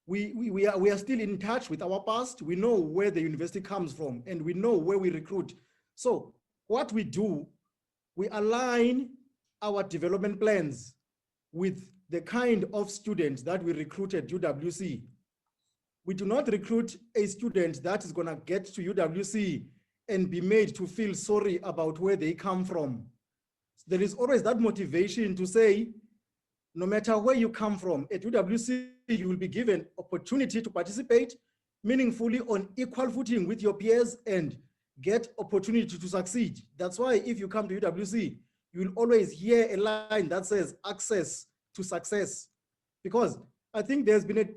we are still in touch with our past. We know where the university comes from and we know where we recruit. So what we do, we align our development plans with the kind of students that we recruit at UWC. We do not recruit a student that is going to get to UWC and be made to feel sorry about where they come from. There is always that motivation to say, no matter where you come from, at UWC, you will be given opportunity to participate meaningfully on equal footing with your peers and get opportunity to succeed. That's why if you come to UWC, you will always hear a line that says access to success. Because I think there's been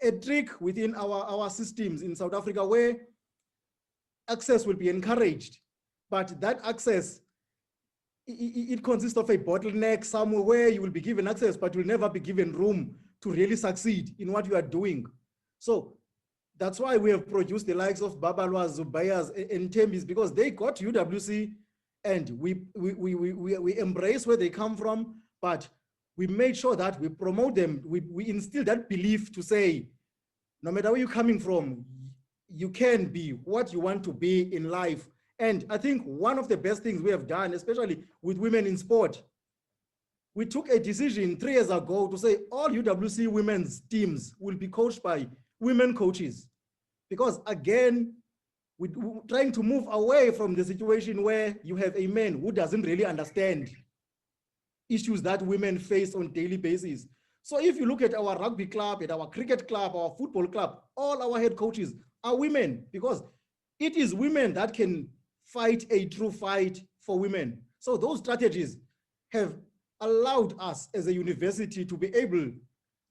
a trick within our systems in South Africa where access will be encouraged, but that access, it consists of a bottleneck somewhere where you will be given access, but will never be given room to really succeed in what you are doing. So that's why we have produced the likes of Babalwas, Zubayas, and Tembis, because they got to UWC and we embrace where they come from, but we made sure that we promote them. We instill that belief to say, no matter where you're coming from, you can be what you want to be in life. And I think one of the best things we have done, especially with women in sport, we took a decision 3 years ago to say all UWC women's teams will be coached by women coaches. Because again, we're trying to move away from the situation where you have a man who doesn't really understand issues that women face on a daily basis. So if you look at our rugby club, at our cricket club, our football club, all our head coaches are women, because it is women that can fight a true fight for women. So those strategies have allowed us as a university to be able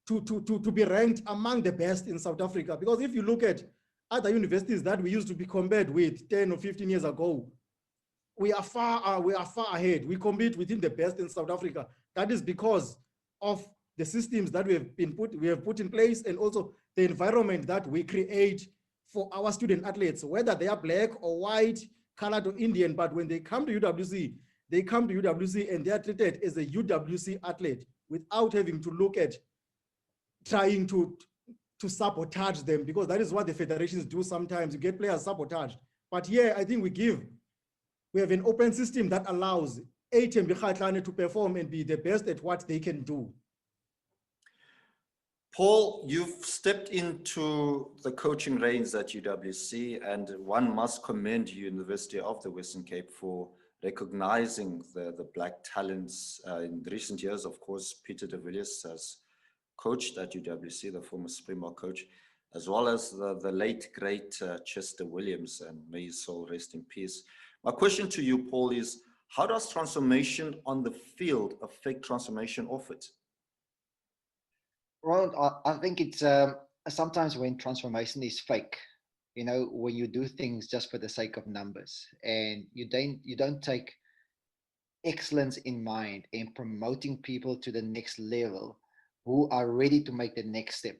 to be ranked among the best in South Africa. Because if you look at other universities that we used to be compared with 10 or 15 years ago, we are far ahead. We compete within the best in South Africa. That is because of the systems that we have put in place, and also the environment that we create for our student athletes, whether they are black or white, colored or Indian. But when they come to UWC, they come to UWC and they are treated as a UWC athlete without having to look at trying to sabotage them, because that is what the federations do sometimes. You get players sabotaged. But here, I think we have an open system that allows Thembi Kgatlana to perform and be the best at what they can do. Paul, you've stepped into the coaching reins at UWC, and one must commend University of the Western Cape for recognizing the black talents. In recent years, of course, Peter de Villiers has coached at UWC, the former Springbok coach, as well as the late, great Chester Williams, and may his soul rest in peace. My question to you, Paul, is how does transformation on the field affect transformation off it? Well, I think it's sometimes when transformation is fake, you know, when you do things just for the sake of numbers and you don't take excellence in mind in promoting people to the next level who are ready to make the next step.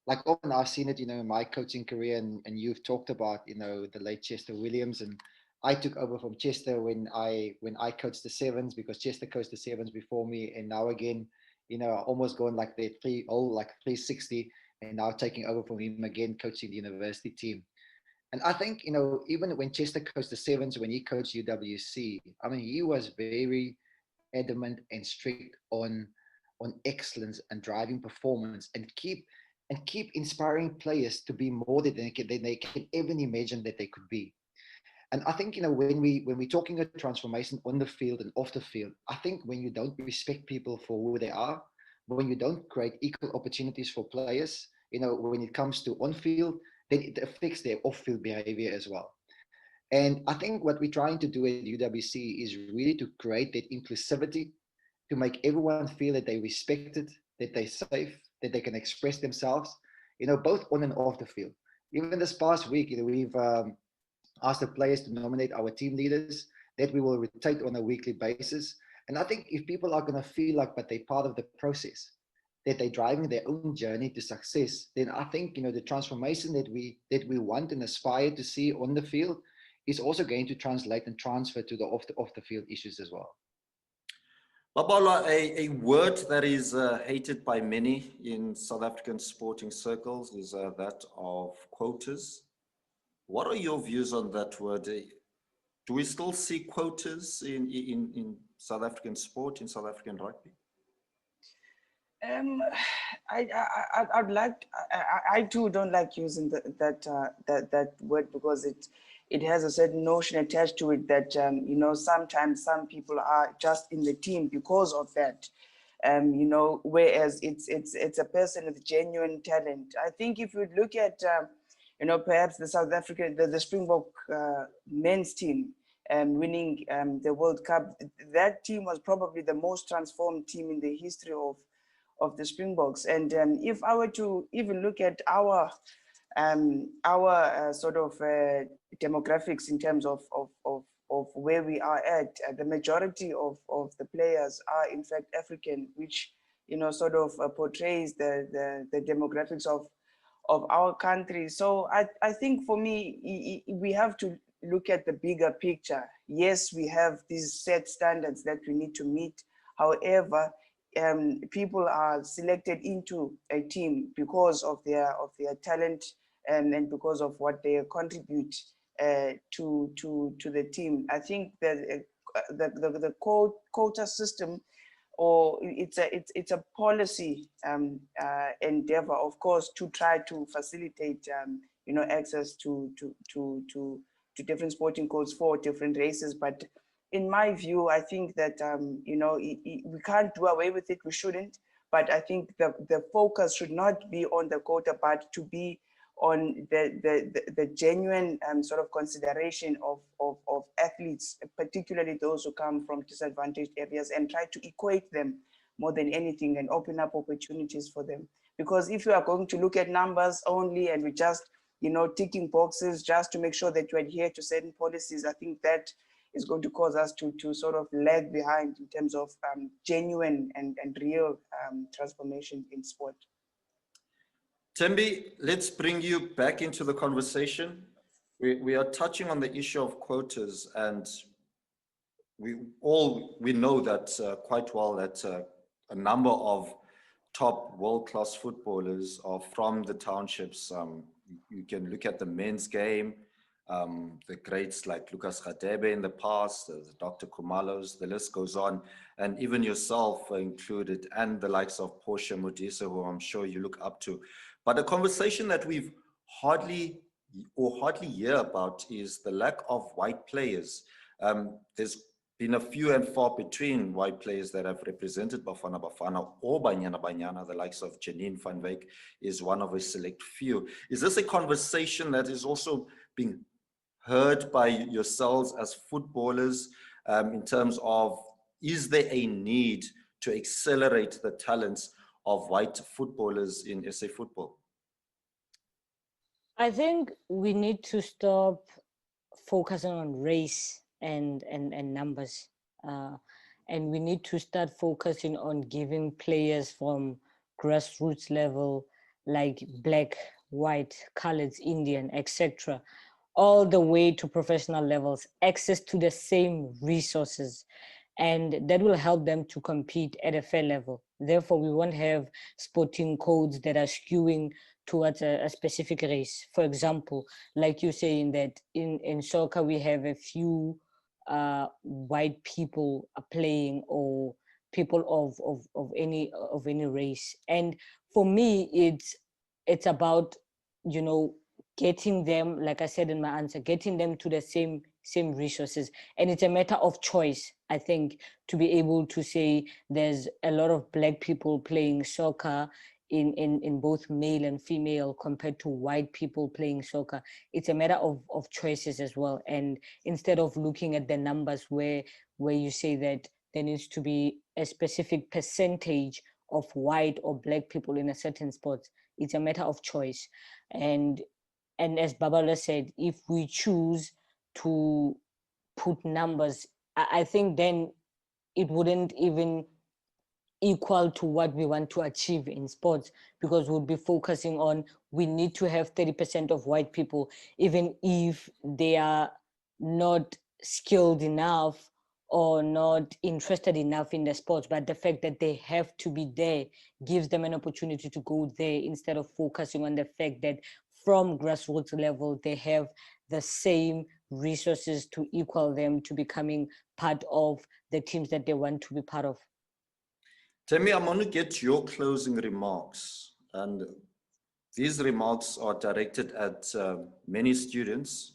Like often I've seen it, you know, in my coaching career, and you've talked about, you know, the late Chester Williams, and I took over from Chester when I coached the sevens, because Chester coached the sevens before me, and now again, you know, almost going like the 360, and now taking over from him again, coaching the university team. And I think, you know, even when Chester coached the sevens, when he coached UWC, I mean, he was very adamant and strict on excellence and driving performance, and keep inspiring players to be more than they can even imagine that they could be. And I think, you know, when we're talking a transformation on the field and off the field, I think when you don't respect people for who they are, when you don't create equal opportunities for players, you know, when it comes to on field, then it affects their off field behavior as well. And I think what we're trying to do at UWC is really to create that inclusivity to make everyone feel that they're respected, that they're safe, that they can express themselves, both on and off the field. Even this past week, we've asked the players to nominate our team leaders that we will rotate on a weekly basis. And I think if people are going to feel like that they're part of the process, that they're driving their own journey to success, then I think the transformation that we want and aspire to see on the field is also going to translate and transfer to the off the field issues as well. Babalwa, a word that is hated by many in South African sporting circles is that of quotas. What are your views on that word? Do we still see quotas in South African sport, in South African rugby? I'd like. I too don't like using that word because it has a certain notion attached to it that sometimes some people are just in the team because of that. Whereas it's a person with genuine talent. I think if you look at perhaps the South African, the Springbok men's team winning the World Cup, that team was probably the most transformed team in the history of the Springboks. And if I were to even look at our sort of demographics in terms of where we are at, the majority of the players are in fact African, which sort of portrays the demographics of our country. So I think for me, we have to look at the bigger picture. Yes, we have these set standards that we need to meet. However, people are selected into a team because of their talent and because of what they contribute to the team. I think that the quota system, or it's a policy endeavor, of course, to try to facilitate access to different sporting codes for different races. But in my view, I think that we can't do away with it. We shouldn't. But I think the focus should not be on the quota, but to be on the genuine sort of consideration of athletes, particularly those who come from disadvantaged areas, and try to equate them more than anything and open up opportunities for them. Because if you are going to look at numbers only and we just ticking boxes just to make sure that you adhere to certain policies, I think that is going to cause us to sort of lag behind in terms of genuine and real transformation in sport. Thembi, let's bring you back into the conversation. We are touching on the issue of quotas, and we know that quite well that a number of top world-class footballers are from the townships. You can look at the men's game, the greats like Lucas Radebe in the past, Dr. Khumalos, the list goes on, and even yourself included, and the likes of Portia Modise, who I'm sure you look up to. But a conversation that we've hardly hear about is the lack of white players. There's been a few and far between white players that have represented Bafana Bafana or Banyana Banyana. The likes of Janine van Wyk is one of a select few. Is this a conversation that is also being heard by yourselves as footballers in terms of, is there a need to accelerate the talents of white footballers in SA football? I think we need to stop focusing on race and numbers. And we need to start focusing on giving players from grassroots level, like black, white, colored, Indian, etc., all the way to professional levels, access to the same resources. And that will help them to compete at a fair level. Therefore, we won't have sporting codes that are skewing towards a specific race. For example, like you saying that in soccer, we have a few white people playing, or people of any race. And for me, it's about, getting them, like I said in my answer, getting them to the same resources. And it's a matter of choice, I think, to be able to say there's a lot of black people playing soccer in both male and female compared to white people playing soccer. It's a matter of choices as well. And instead of looking at the numbers where you say that there needs to be a specific percentage of white or black people in a certain sport. It's a matter of choice. And as Babala said, if we choose to put numbers, I think then it wouldn't even equal to what we want to achieve in sports, because we'll be focusing on, we need to have 30% of white people, even if they are not skilled enough or not interested enough in the sports, but the fact that they have to be there gives them an opportunity to go there, instead of focusing on the fact that from grassroots level, they have the same resources to equal them to becoming part of the teams that they want to be part of. Temi, I'm going to get your closing remarks. And these remarks are directed at many students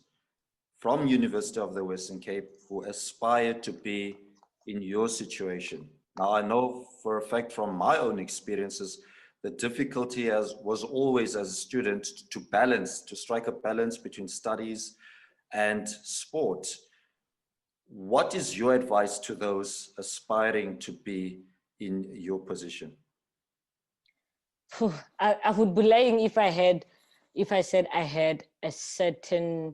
from University of the Western Cape who aspire to be in your situation. Now, I know for a fact from my own experiences, the difficulty was always as a student to balance, to strike a balance between studies and sport. What is your advice to those aspiring to be in your position? I would be lying if I said I had a certain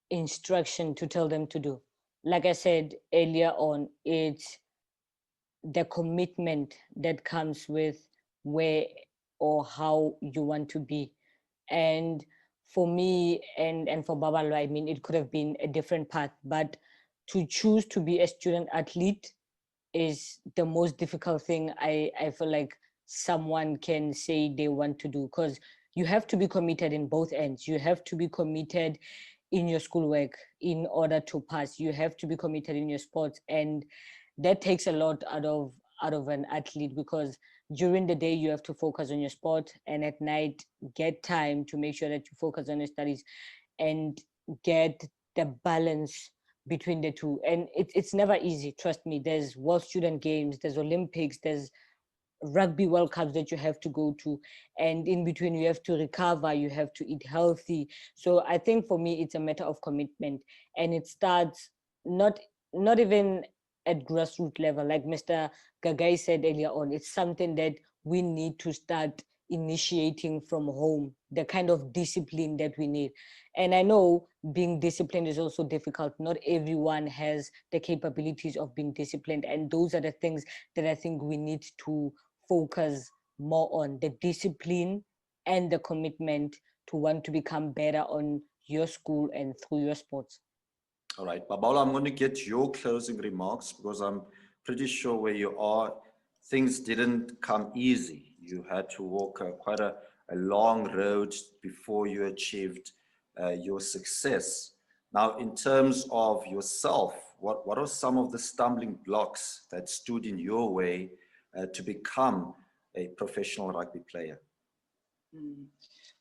instruction to tell them to do. Like I said earlier on, it's the commitment that comes with where or how you want to be. And for me and for Babalo, I mean, it could have been a different path, but to choose to be a student athlete is the most difficult thing I feel like someone can say they want to do, because you have to be committed in both ends. You have to be committed in your schoolwork in order to pass. You have to be committed in your sports, and that takes a lot out of an athlete, because during the day you have to focus on your sport, and at night get time to make sure that you focus on your studies and get the balance between the two. And it's never easy, trust me. There's World Student Games, there's Olympics, there's Rugby World Cups that you have to go to, and in between you have to recover, you have to eat healthy. So I think for me it's a matter of commitment, and it starts not even at grassroots level, like Mr. Gagai said earlier on. It's something that we need to start initiating from home, the kind of discipline that we need. And I know being disciplined is also difficult. Not everyone has the capabilities of being disciplined, and those are the things that I think we need to focus more on: the discipline and the commitment to want to become better on your school and through your sports. All right, Babala, I'm going to get your closing remarks, because I'm pretty sure where you are, things didn't come easy. You had to walk quite a long road before you achieved your success. Now, in terms of yourself, what are some of the stumbling blocks that stood in your way to become a professional rugby player?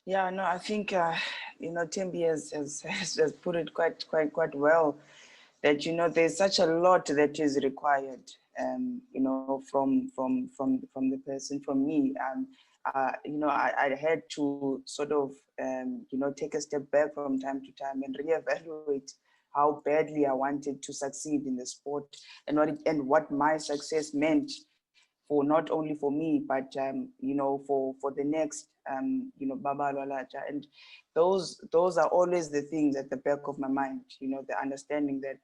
Yeah, no, I think Thembi has put it quite well. That there's such a lot that is required, from the person. From me, I had to sort of take a step back from time to time and reevaluate how badly I wanted to succeed in the sport, and what my success meant for not only for me, but for the next Babalo Lalaja. And those are always the things at the back of my mind, the understanding that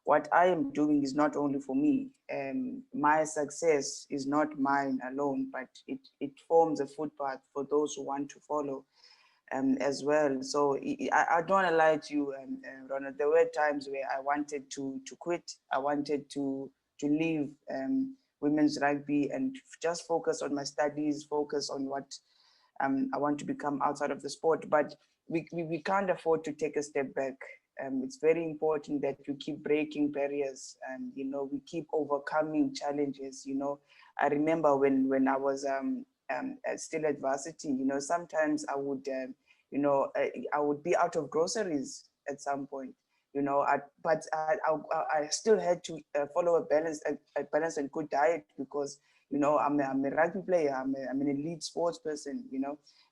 what I am doing is not only for me. My success is not mine alone, but it forms a footpath for those who want to follow as well. So I don't want to lie to you, Ronald. There were times where I wanted to quit. I wanted to leave women's rugby and just focus on my studies, focus on what I want to become outside of the sport. But we can't afford to take a step back. It's very important that we keep breaking barriers, and we keep overcoming challenges. I remember when I was still at varsity, sometimes I would I would be out of groceries at some point, but I still had to follow a balanced and good diet, because I'm a rugby player. I'm an elite sports person.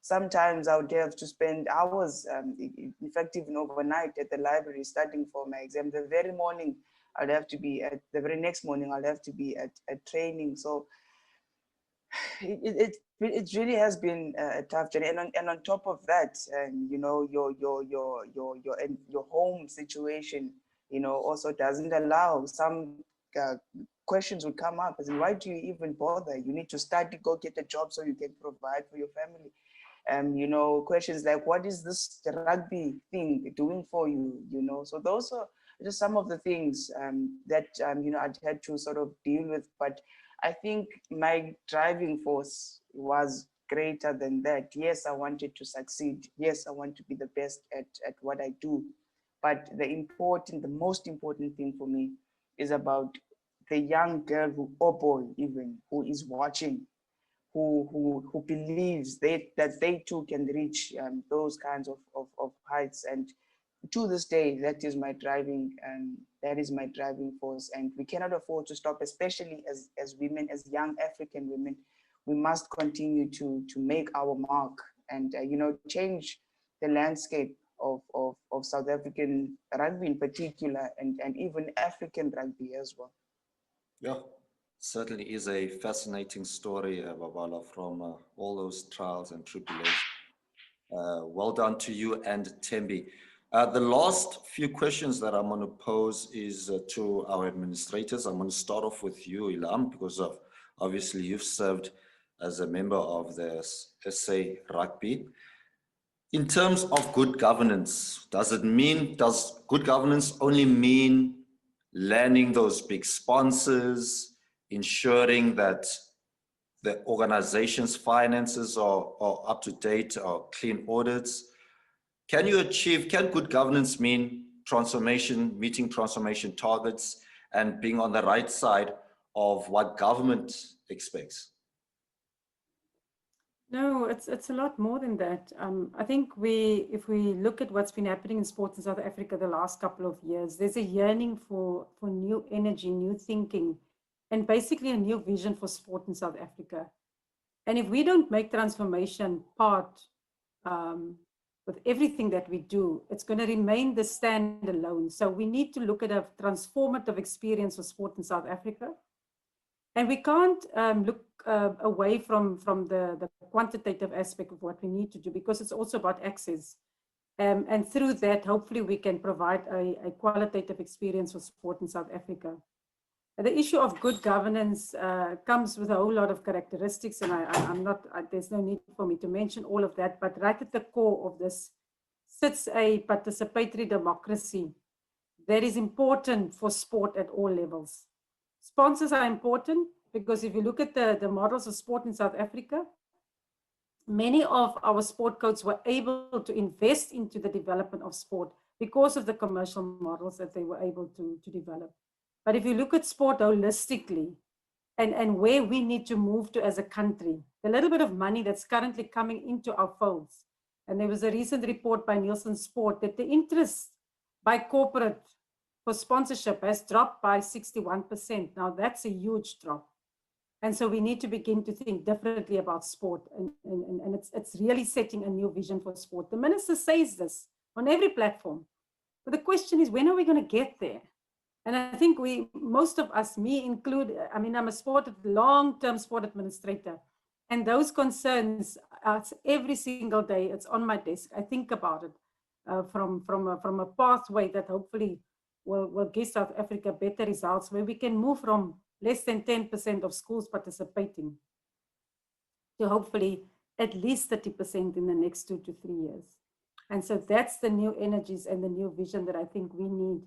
Sometimes I would have to spend hours, in fact, even overnight at the library studying for my exam. The very morning I'll have to be at the very next morning, I'll have to be at training. So it really has been a tough journey. And on top of that, you know, your home situation, you know, also doesn't allow. Some questions would come up as in, why do you even bother? You need to study, go get a job so you can provide for your family. You know, questions like, what is this rugby thing doing for you? You know, so those are just some of the things that you know, I'd had to sort of deal with. But I think my driving force was greater than that. Yes, I wanted to succeed. Yes, I want to be the best at what I do. But the most important thing for me is about the young girl or boy even, who is watching, who believes that they too can reach those kinds of heights. And to this day, that is my driving force, and we cannot afford to stop, especially as women, as young African women. We must continue to make our mark and you know, change the landscape of South African rugby in particular, and even African rugby as well. Yeah, certainly is a fascinating story, Babala, from all those trials and tribulations. Well done to you and Thembi. The last few questions that I'm going to pose is to our administrators. I'm going to start off with you, Ilam, because obviously you've served as a member of the SA Rugby. In terms of good governance, does good governance only mean landing those big sponsors, ensuring that the organization's finances are up to date, or clean audits? Can good governance mean transformation, meeting transformation targets, and being on the right side of what government expects? No, it's a lot more than that. I think if we look at what's been happening in sports in South Africa the last couple of years, there's a yearning for new energy, new thinking, and basically a new vision for sport in South Africa. And if we don't make transformation part with everything that we do, it's going to remain the standalone. So we need to look at a transformative experience for sport in South Africa. And we can't look away from the quantitative aspect of what we need to do, because it's also about access. And through that, hopefully we can provide a qualitative experience for sport in South Africa. The issue of good governance comes with a whole lot of characteristics, and there's no need for me to mention all of that, but right at the core of this sits a participatory democracy that is important for sport at all levels. Sponsors are important because if you look at the models of sport in South Africa, many of our sport codes were able to invest into the development of sport because of the commercial models that they were able to develop. But if you look at sport holistically and where we need to move to as a country, the little bit of money that's currently coming into our folds, and there was a recent report by Nielsen Sport that the interest by corporate for sponsorship has dropped by 61%. Now that's a huge drop. And so we need to begin to think differently about sport, and it's really setting a new vision for sport. The minister says this on every platform, but the question is, when are we going to get there? And I think most of us, me included, I mean, I'm a long-term sport administrator, and those concerns, every single day, it's on my desk. I think about it from a pathway that hopefully will give South Africa better results, where we can move from less than 10% of schools participating to hopefully at least 30% in the next 2 to 3 years. And so that's the new energies and the new vision that I think we need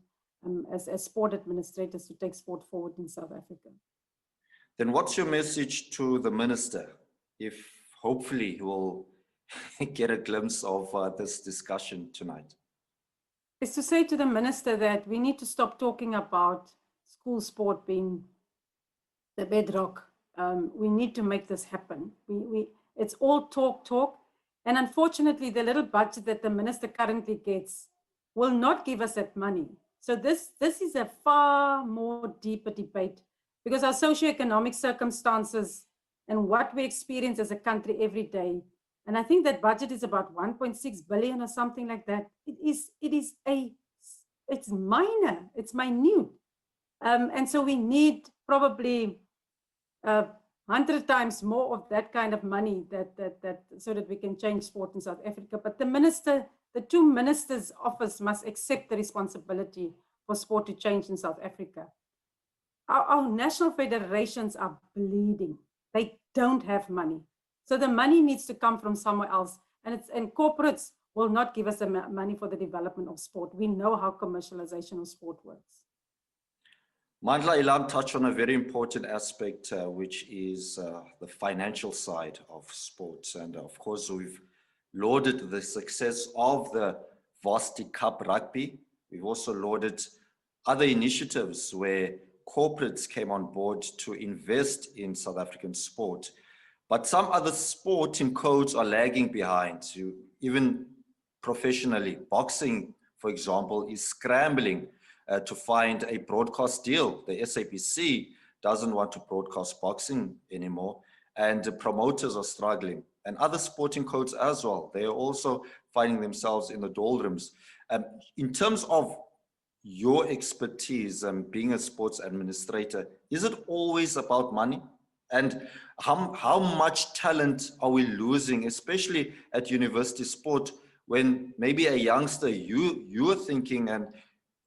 as sport administrators to take sport forward in South Africa. Then what's your message to the minister, if hopefully he will get a glimpse of this discussion tonight? Is to say to the minister that we need to stop talking about school sport being the bedrock. We need to make this happen. It's all talk. And unfortunately, the little budget that the minister currently gets will not give us that money. So this is a far more deeper debate, because our socioeconomic circumstances and what we experience as a country every day. And I think that budget is about 1.6 billion or something like that. It's minor, it's minute. And so we need probably 100 times more of that kind of money so that we can change sport in South Africa. But the two ministers' office must accept the responsibility for sport to change in South Africa. Our national federations are bleeding. They don't have money. So the money needs to come from somewhere else. And corporates will not give us the money for the development of sport. We know how commercialization of sport works. Mandla Ilam touched on a very important aspect, which is the financial side of sports. And of course, we've lauded the success of the Varsity Cup Rugby. We've also lauded other initiatives where corporates came on board to invest in South African sport. But some other sporting codes are lagging behind. Even professionally, boxing, for example, is scrambling to find a broadcast deal. The SABC doesn't want to broadcast boxing anymore, and the promoters are struggling. And other sporting codes as well, they are also finding themselves in the doldrums. In terms of your expertise and being a sports administrator, is it always about money? And how much talent are we losing, especially at university sport, when maybe a youngster, you are thinking and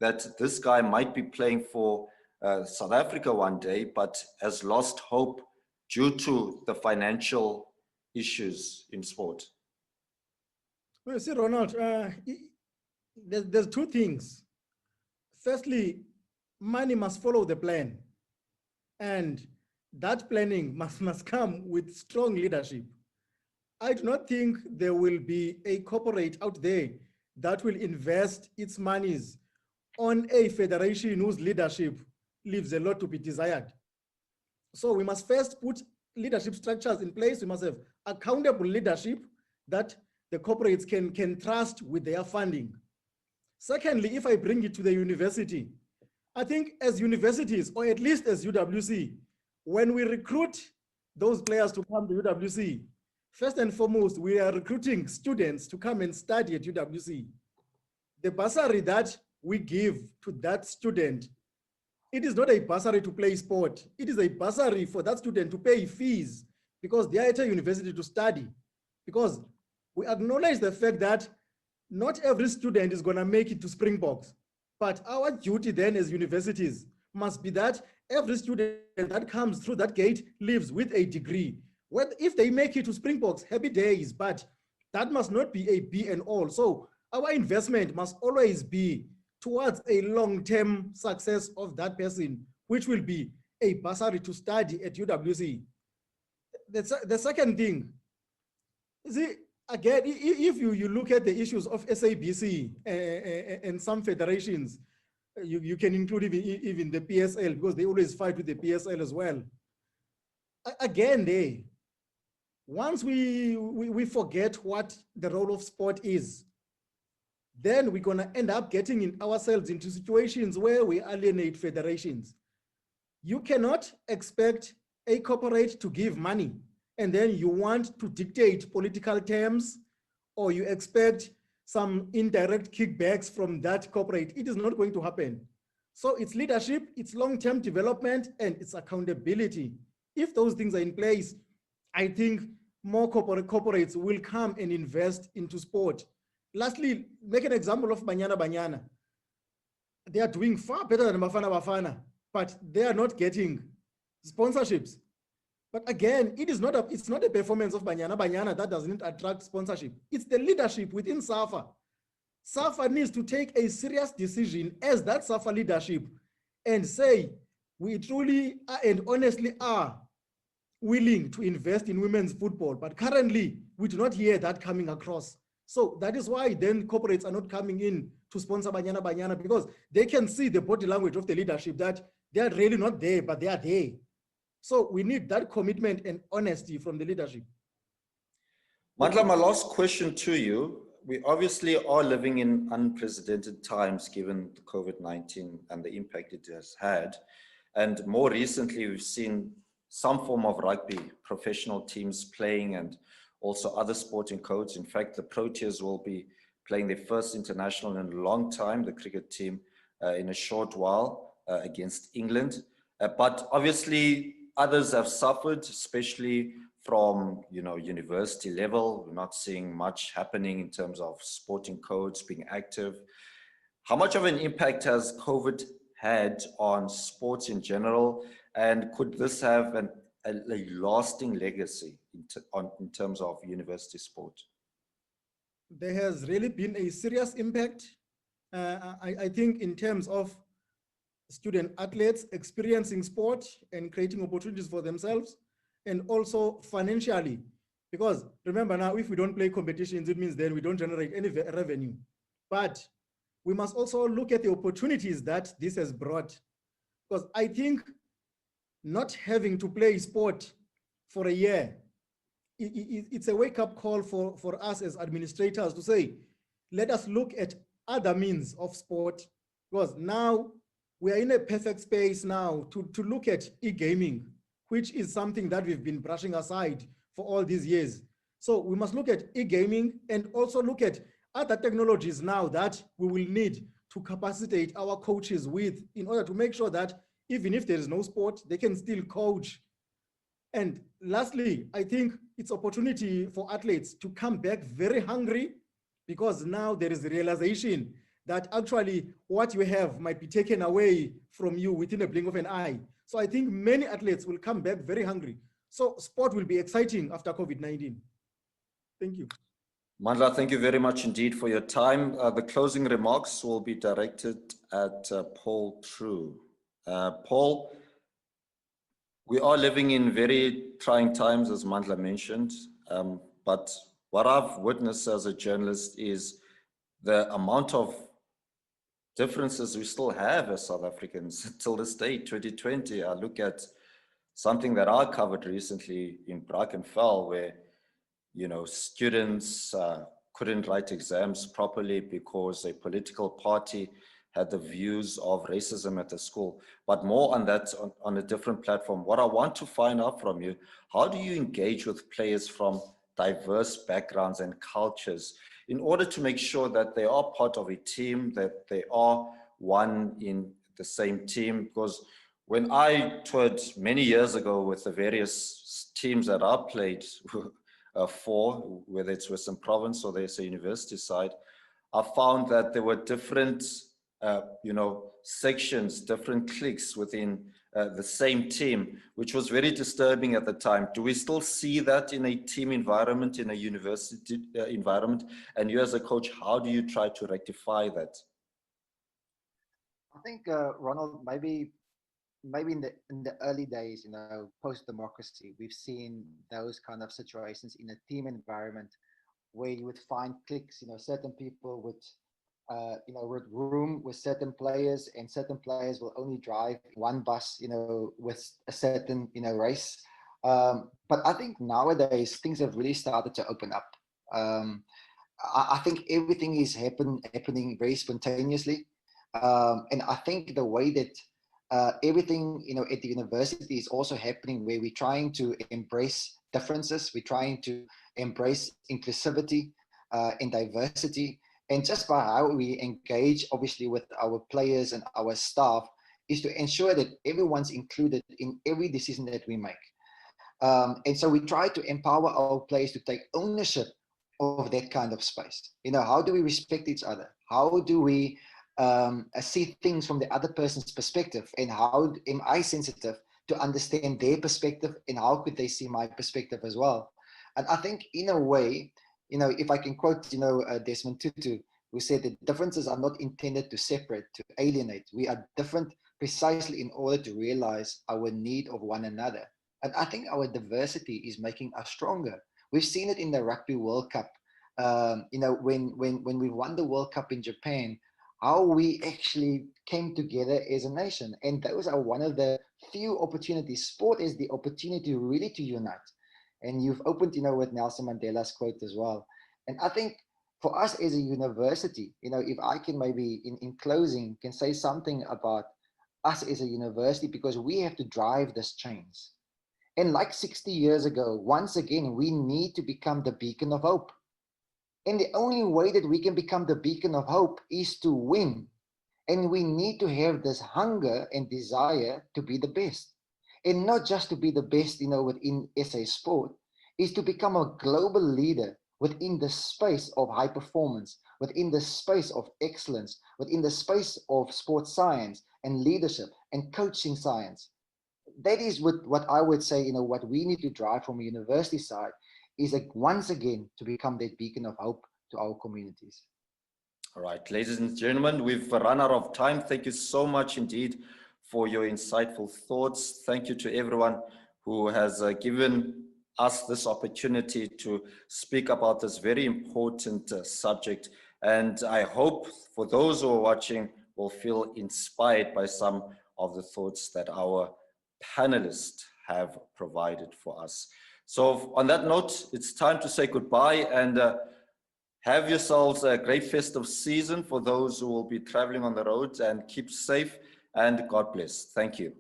that this guy might be playing for South Africa one day, but has lost hope due to the financial issues in sport? Well, see, Ronald, there's two things. Firstly, money must follow the plan. And that planning must come with strong leadership. I do not think there will be a corporate out there that will invest its monies on a federation whose leadership leaves a lot to be desired. So we must first put leadership structures in place. We must have accountable leadership that the corporates can trust with their funding. Secondly, if I bring it to the university, I think as universities, or at least as UWC, when we recruit those players to come to UWC, first and foremost, we are recruiting students to come and study at UWC. The bursary that we give to that student, it is not a bursary to play sport. It is a bursary for that student to pay fees because they are at a university to study. Because we acknowledge the fact that not every student is going to make it to Springboks. But our duty then as universities must be that every student that comes through that gate lives with a degree. Well, if they make it to Springboks, happy days, but that must not be a be and all. So our investment must always be towards a long-term success of that person, which will be a bursary to study at UWC. The second thing, see, again, if you look at the issues of SABC and some federations, you can include even the PSL, because they always fight with the PSL as well. Again, once we forget what the role of sport is, then we're going to end up getting ourselves into situations where we alienate federations. You cannot expect a corporate to give money and then you want to dictate political terms, or you expect some indirect kickbacks from that corporate. It is not going to happen. So it's leadership, it's long-term development, and it's accountability. If those things are in place, I think more corporates will come and invest into sport. Lastly, make an example of Banyana Banyana. They are doing far better than Bafana Bafana, but they are not getting sponsorships. But again, it's not a performance of Banyana Banyana that doesn't attract sponsorship. It's the leadership within SAFA. SAFA needs to take a serious decision as that SAFA leadership and say, we truly and honestly are willing to invest in women's football, but currently we do not hear that coming across. So that is why then corporates are not coming in to sponsor Banyana Banyana, because they can see the body language of the leadership that they are really not there, but they are there. So we need that commitment and honesty from the leadership. Mandla, my last question to you. We obviously are living in unprecedented times given the COVID-19 and the impact it has had. And more recently, we've seen some form of rugby, professional teams playing, and also other sporting codes. In fact, the Proteas will be playing their first international in a long time, the cricket team, in a short while. against England. But obviously others have suffered, especially from, you know, university level. We're not seeing much happening in terms of sporting codes being active. How much of an impact has COVID had on sports in general? And could this have a lasting legacy in terms of university sport? There has really been a serious impact. I think in terms of student athletes experiencing sport and creating opportunities for themselves, and also financially, because remember now, if we don't play competitions, it means then we don't generate any revenue. But we must also look at the opportunities that this has brought, because I think not having to play sport for a year, it's a wake-up call for us as administrators to say, let us look at other means of sport, because now we are in a perfect space now to look at e-gaming, which is something that we've been brushing aside for all these years. So we must look at e-gaming and also look at other technologies now that we will need to capacitate our coaches with, in order to make sure that even if there is no sport, they can still coach. And lastly, I think it's opportunity for athletes to come back very hungry, because now there is the realization that actually what you have might be taken away from you within a blink of an eye. So I think many athletes will come back very hungry. So sport will be exciting after COVID-19. Thank you. Mandla, thank you very much indeed for your time. The closing remarks will be directed at Paul True. Paul, we are living in very trying times, as Mandla mentioned, but what I've witnessed as a journalist is the amount of differences we still have as South Africans till this day, 2020. I look at something that I covered recently in Brackenfell, where, you know, students couldn't write exams properly because a political party had the views of racism at the school. But more on that on a different platform. What I want to find out from you, how do you engage with players from diverse backgrounds and cultures in order to make sure that they are part of a team, that they are one in the same team? Because when I toured many years ago with the various teams that I played for, whether it's Western Province or there's a university side, I found that there were different you know, sections, different cliques within the same team, which was very disturbing at the time. Do we still see that in a team environment, in a university environment? And you as a coach, how do you try to rectify that? I think, Ronald, maybe in the early days, you know, post-democracy, we've seen those kind of situations in a team environment where you would find cliques, you know, certain people would you know, with room with certain players, and certain players will only drive one bus, you know, with a certain, you know, race. But I think nowadays things have really started to open up. I think everything is happening very spontaneously. And I think the way that everything, you know, at the university is also happening, where we're trying to embrace differences, we're trying to embrace inclusivity and diversity. And just by how we engage, obviously, with our players and our staff, is to ensure that everyone's included in every decision that we make. And so we try to empower our players to take ownership of that kind of space. You know, how do we respect each other? How do we see things from the other person's perspective? And how am I sensitive to understand their perspective? And how could they see my perspective as well? And I think, in a way, you know, if I can quote, you know, Desmond Tutu, who said that differences are not intended to separate, to alienate. We are different precisely in order to realize our need of one another. And I think our diversity is making us stronger. We've seen it in the Rugby World Cup. You know, when we won the World Cup in Japan, how we actually came together as a nation. And those are one of the few opportunities. Sport is the opportunity really to unite. And you've opened, you know, with Nelson Mandela's quote as well. And I think for us as a university, you know, if I can maybe in closing can say something about us as a university, because we have to drive this change. And like 60 years ago, once again, we need to become the beacon of hope. And the only way that we can become the beacon of hope is to win. And we need to have this hunger and desire to be the best. And not just to be the best, within SA sport, is to become a global leader within the space of high performance, within the space of excellence, within the space of sports science and leadership and coaching science. That is what I would say, what we need to drive from a university side is once again to become that beacon of hope to our communities. All right, ladies and gentlemen, we've run out of time. Thank you so much indeed for your insightful thoughts. Thank you to everyone who has given us this opportunity to speak about this very important subject. And I hope for those who are watching will feel inspired by some of the thoughts that our panelists have provided for us. So on that note, it's time to say goodbye and have yourselves a great festive season for those who will be traveling on the roads, and keep safe and God bless. Thank you.